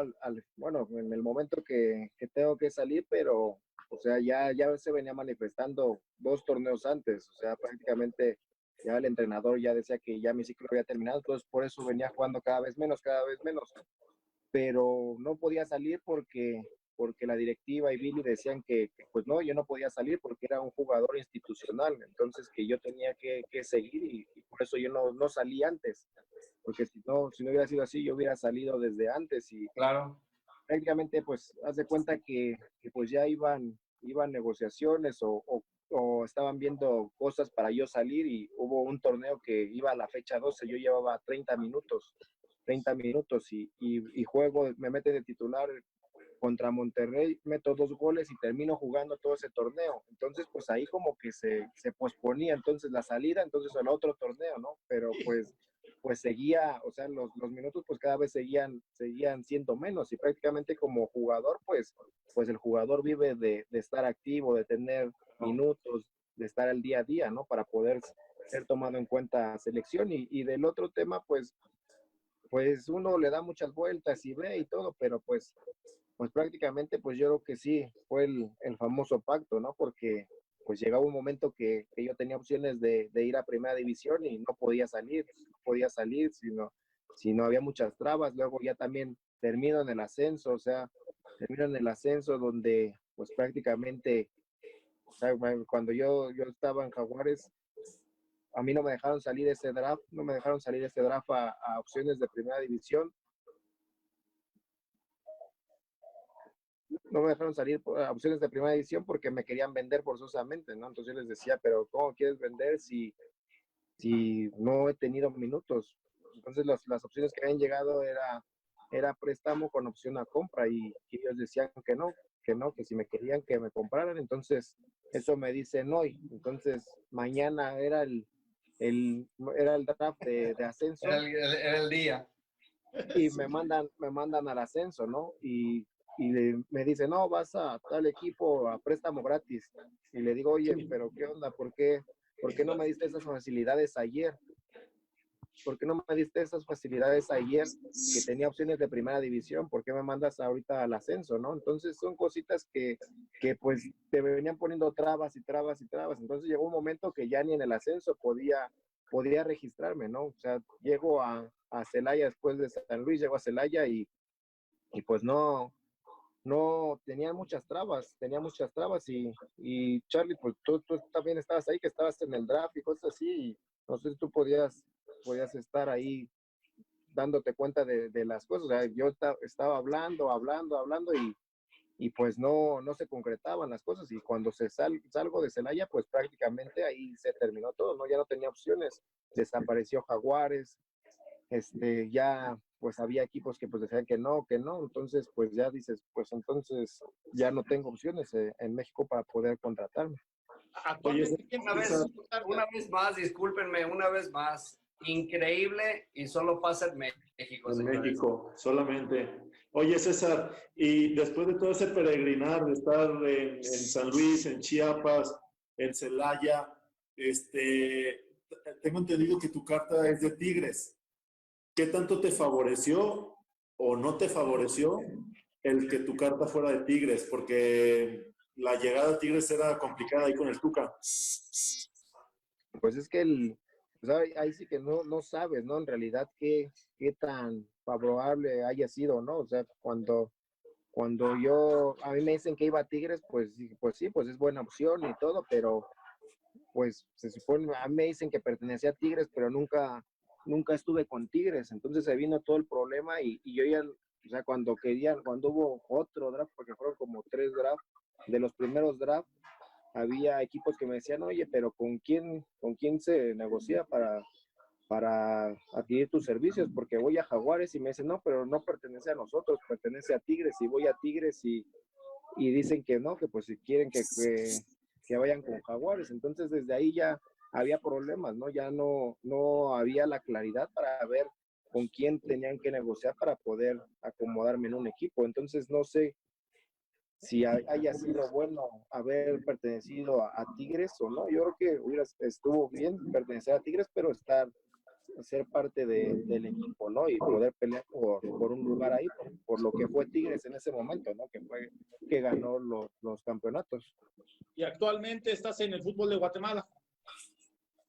bueno, en el momento que tengo que salir, pero, o sea, ya se venía manifestando 2 torneos antes, o sea, prácticamente ya el entrenador ya decía que ya mi ciclo había terminado, entonces por eso venía jugando cada vez menos, pero no podía salir porque la directiva y Billy decían pues no, yo no podía salir porque era un jugador institucional, entonces que yo tenía que seguir y por eso yo no salí antes, porque si no hubiera sido así, yo hubiera salido desde antes y Claro. prácticamente pues haz de cuenta que pues ya iban negociaciones o estaban viendo cosas para yo salir y hubo un torneo que iba a la fecha 12, yo llevaba 30 minutos y juego, me meten de titular contra Monterrey, meto 2 goles y termino jugando todo ese torneo. Entonces, pues ahí como que se posponía entonces la salida, entonces el otro torneo, ¿no? Pero pues seguía, o sea, los minutos pues cada vez seguían siendo menos y prácticamente como jugador, pues el jugador vive de estar activo, de tener minutos, de estar al día a día, ¿no? Para poder ser tomado en cuenta selección y del otro tema, pues uno le da muchas vueltas y ve y todo, pero pues prácticamente, pues yo creo que sí, fue el famoso pacto, ¿no? Porque pues llegaba un momento que yo tenía opciones de ir a primera división y no podía salir, sino había muchas trabas. Luego ya también termino en el ascenso, o sea, termino en el ascenso donde pues prácticamente, o sea, cuando yo estaba en Jaguares, a mí no me dejaron salir ese draft, a opciones de primera división. No me dejaron salir a opciones de primera división porque me querían vender forzosamente, ¿no? Entonces yo les decía, pero ¿cómo quieres vender si no he tenido minutos? Entonces las opciones que habían llegado era préstamo con opción a compra y ellos decían que si me querían que me compraran, entonces eso me dicen hoy. Entonces mañana era el draft de ascenso Era el día. y me mandan al ascenso, ¿no? Y me dice, no, vas a tal equipo a préstamo gratis. Y le digo, oye, pero ¿qué onda? ¿Por qué no me diste esas facilidades ayer? ¿Por qué no me diste esas facilidades ayer que tenía opciones de primera división? ¿Por qué me mandas ahorita al ascenso, no? Entonces son cositas que pues te venían poniendo trabas y trabas y trabas. Entonces llegó un momento que ya ni en el ascenso podía registrarme, ¿no? O sea, llego a Celaya después de San Luis, llego a Celaya y pues no, tenía muchas trabas y Charlie, pues tú también estabas ahí, que estabas en el draft y cosas así, y no sé si tú podías estar ahí dándote cuenta de las cosas. O sea, yo estaba hablando y pues no se concretaban las cosas y cuando salgo de Celaya, pues prácticamente ahí se terminó todo, ¿no? Ya no tenía opciones, desapareció Jaguares, ya pues había equipos que pues decían que no, entonces pues ya dices, pues entonces ya no tengo opciones en México para poder contratarme. Actualmente, ¿quién Una es vez, tu carta? una vez más, discúlpenme, una vez más, increíble y solo pasa en México, En señores. México, solamente. Oye, César, y después de todo ese peregrinar, de estar en San Luis, en Chiapas, en Celaya, tengo entendido que tu carta es de Tigres. ¿Qué tanto te favoreció o no te favoreció el que tu carta fuera de Tigres? Porque la llegada a Tigres era complicada ahí con el Tuca. Pues es que pues ahí sí que no sabes, ¿no? En realidad qué favorable haya sido, ¿no? O sea, cuando a mí me dicen que iba a Tigres, pues, pues sí, pues es buena opción y todo, pero pues se supone, a mí me dicen que pertenecía a Tigres, pero nunca estuve con Tigres, entonces se vino todo el problema y yo ya, o sea, cuando hubo otro draft, porque fueron como 3 drafts, de los primeros drafts, había equipos que me decían, oye, pero ¿con quién se negocia para adquirir tus servicios? Porque voy a Jaguares y me dicen, no, pero no pertenece a nosotros, pertenece a Tigres, y voy a Tigres y dicen que no, que pues si quieren que vayan con Jaguares. Entonces desde ahí ya había problemas, ¿no? Ya no había la claridad para ver con quién tenían que negociar para poder acomodarme en un equipo. Entonces no sé si haya sido bueno haber pertenecido a Tigres o no. Yo creo que estuvo bien pertenecer a Tigres, pero ser parte del equipo, ¿no? Y poder pelear por un lugar ahí, por lo que fue Tigres en ese momento, ¿no? Que ganó los campeonatos. Y actualmente estás en el fútbol de Guatemala.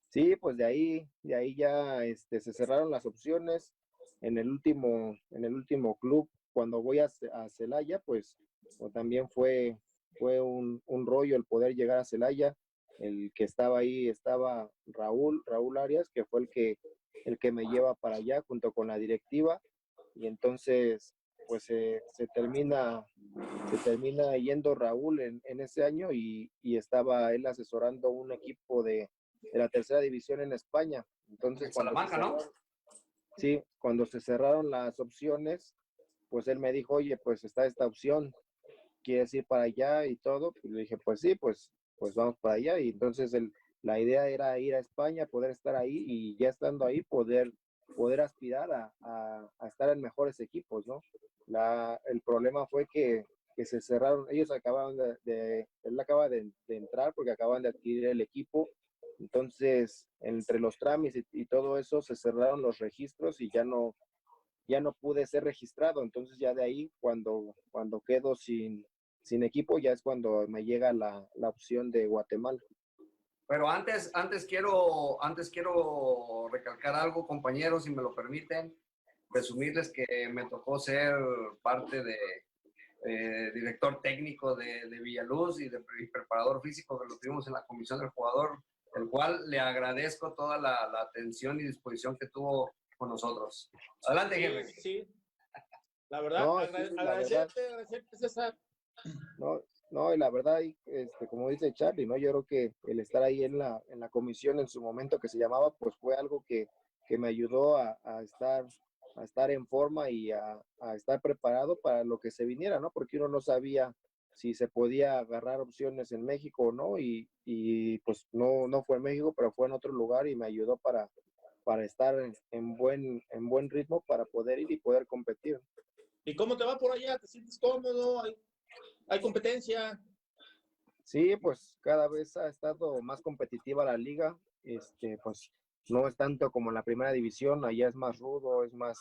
Sí, pues de ahí ya se cerraron las opciones. En el último club, cuando voy a Celaya, pues también fue un rollo el poder llegar a Celaya. El que estaba ahí estaba Raúl Arias, que fue el que me lleva para allá junto con la directiva. Y entonces, pues se termina yendo Raúl en ese año y estaba él asesorando un equipo de la tercera división en España. Entonces, Salamanca, ¿no? sí, cuando se cerraron las opciones, pues él me dijo, oye, pues está esta opción, ¿quieres ir para allá y todo? Y le dije, pues sí, pues vamos para allá. Y entonces la idea era ir a España, poder estar ahí y ya estando ahí poder aspirar a estar en mejores equipos, ¿no? El problema fue que se cerraron, ellos acababan él acaba de entrar porque acaban de adquirir el equipo. Entonces, entre los trámites y todo eso, se cerraron los registros y ya no pude ser registrado. Entonces, ya de ahí, cuando quedo sin equipo, ya es cuando me llega la opción de Guatemala. Pero antes quiero recalcar algo, compañeros, si me lo permiten, presumirles que me tocó ser parte de director técnico de Villaluz y de preparador físico, que lo tuvimos en la comisión del jugador, el cual le agradezco toda la atención y disposición que tuvo con nosotros. Adelante, jefe. Sí. La verdad, No, sí, agradecerte, César. No, y la verdad, como dice Charlie, ¿no? Yo creo que el estar ahí en la comisión en su momento que se llamaba, pues fue algo que me ayudó a estar en forma y a estar preparado para lo que se viniera, ¿no? Porque uno no sabía si se podía agarrar opciones en México o no, y pues no fue en México, pero fue en otro lugar y me ayudó para estar en buen ritmo para poder ir y poder competir. ¿Y cómo te va por allá? ¿Te sientes cómodo? ¿Hay competencia? Sí, pues cada vez ha estado más competitiva la liga. Pues no es tanto como en la primera división, allá es más rudo, es más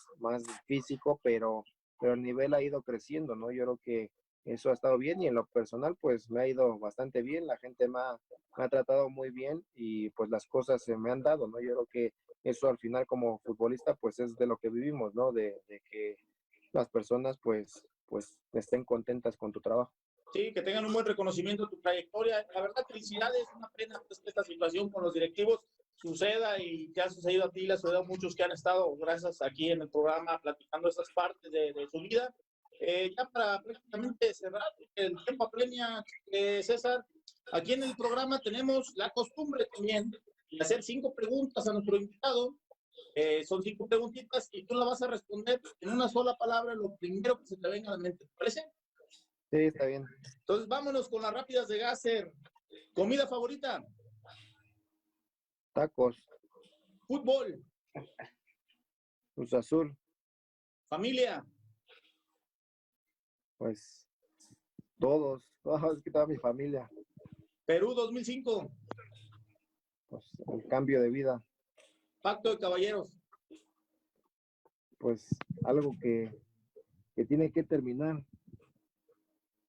físico, pero el nivel ha ido creciendo, ¿no? Yo creo que eso ha estado bien y en lo personal, pues me ha ido bastante bien. La gente me ha tratado muy bien y pues las cosas se me han dado, ¿no? Yo creo que eso al final como futbolista, pues es de lo que vivimos, ¿no? De que las personas, pues estén contentas con tu trabajo. Sí, que tengan un buen reconocimiento de tu trayectoria. La verdad, felicidades, una pena pues, que esta situación con los directivos suceda y te ha sucedido a ti, le ha sucedido a muchos que han estado, gracias, aquí en el programa platicando estas partes de su vida. Ya para prácticamente cerrar, el tiempo apremia, César, aquí en el programa tenemos la costumbre también de hacer 5 preguntas a nuestro invitado. Son 5 preguntitas y tú la vas a responder en una sola palabra, lo primero que se te venga a la mente. ¿Te parece? Sí, está bien. Entonces, vámonos con las rápidas de Gasser. ¿Comida favorita? Tacos. Fútbol. Cruz Azul. Familia. Pues todos. Es que toda mi familia. Perú 2005. Pues el cambio de vida. Pacto de caballeros. Pues algo que tiene que terminar.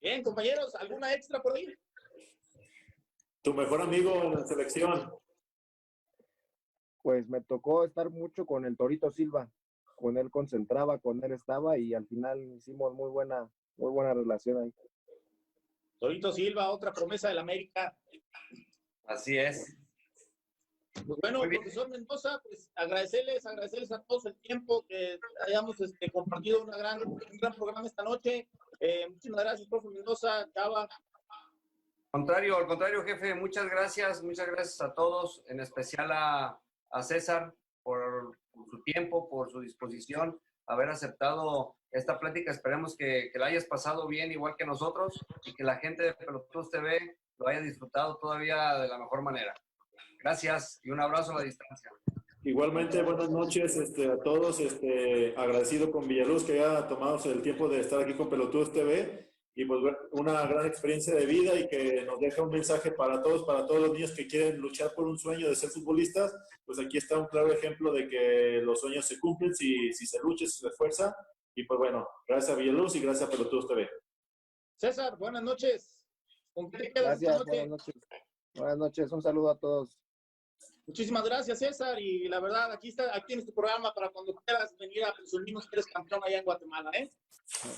Bien, compañeros, ¿alguna extra por ahí? Tu mejor amigo en la selección. Pues me tocó estar mucho con el Torito Silva. con él concentraba, con él estaba y al final hicimos muy buena relación ahí. Torito Silva, otra promesa del América. Así es. Pues bueno, Muy bien. profesor Mendoza, pues agradecerles a todos el tiempo que hayamos compartido un gran programa esta noche. Muchísimas gracias, profe Mendoza, Chava. Al contrario, jefe, muchas gracias a todos, en especial a César por su tiempo, por su disposición, haber aceptado esta plática. Esperemos que la hayas pasado bien, igual que nosotros, y que la gente de Pelotudos TV lo haya disfrutado todavía de la mejor manera. Gracias y un abrazo a la distancia. Igualmente, buenas noches a todos. Agradecido con Villaluz que haya tomado el tiempo de estar aquí con Pelotudos TV y pues una gran experiencia de vida y que nos deja un mensaje para todos los niños que quieren luchar por un sueño de ser futbolistas. Pues aquí está un claro ejemplo de que los sueños se cumplen si se lucha, si se esfuerza. Y pues bueno, gracias a Villaluz y gracias a Pelotudos TV. César, buenas noches. ¿Con qué te quedas esta Gracias, noche? buenas noches. Buenas noches, un saludo a todos. Muchísimas gracias, César. Y la verdad, aquí tienes tu programa para cuando quieras venir a presumirnos que eres campeón allá en Guatemala, ¿eh?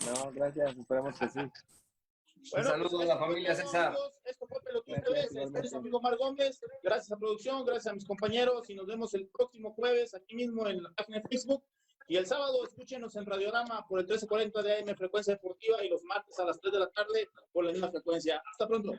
No, gracias, esperemos que sí. Un saludo a la familia todo, César. amigos. Esto fue Pelotudos Gracias, TV. Este es igualmente. su amigo Mar Gómez. Gracias a producción, gracias a mis compañeros y nos vemos el próximo jueves aquí mismo en la página de Facebook. Y el sábado escúchenos en Radiorama por el 1340 de AM Frecuencia Deportiva y los martes a las 3 de la tarde por la misma frecuencia. Hasta pronto.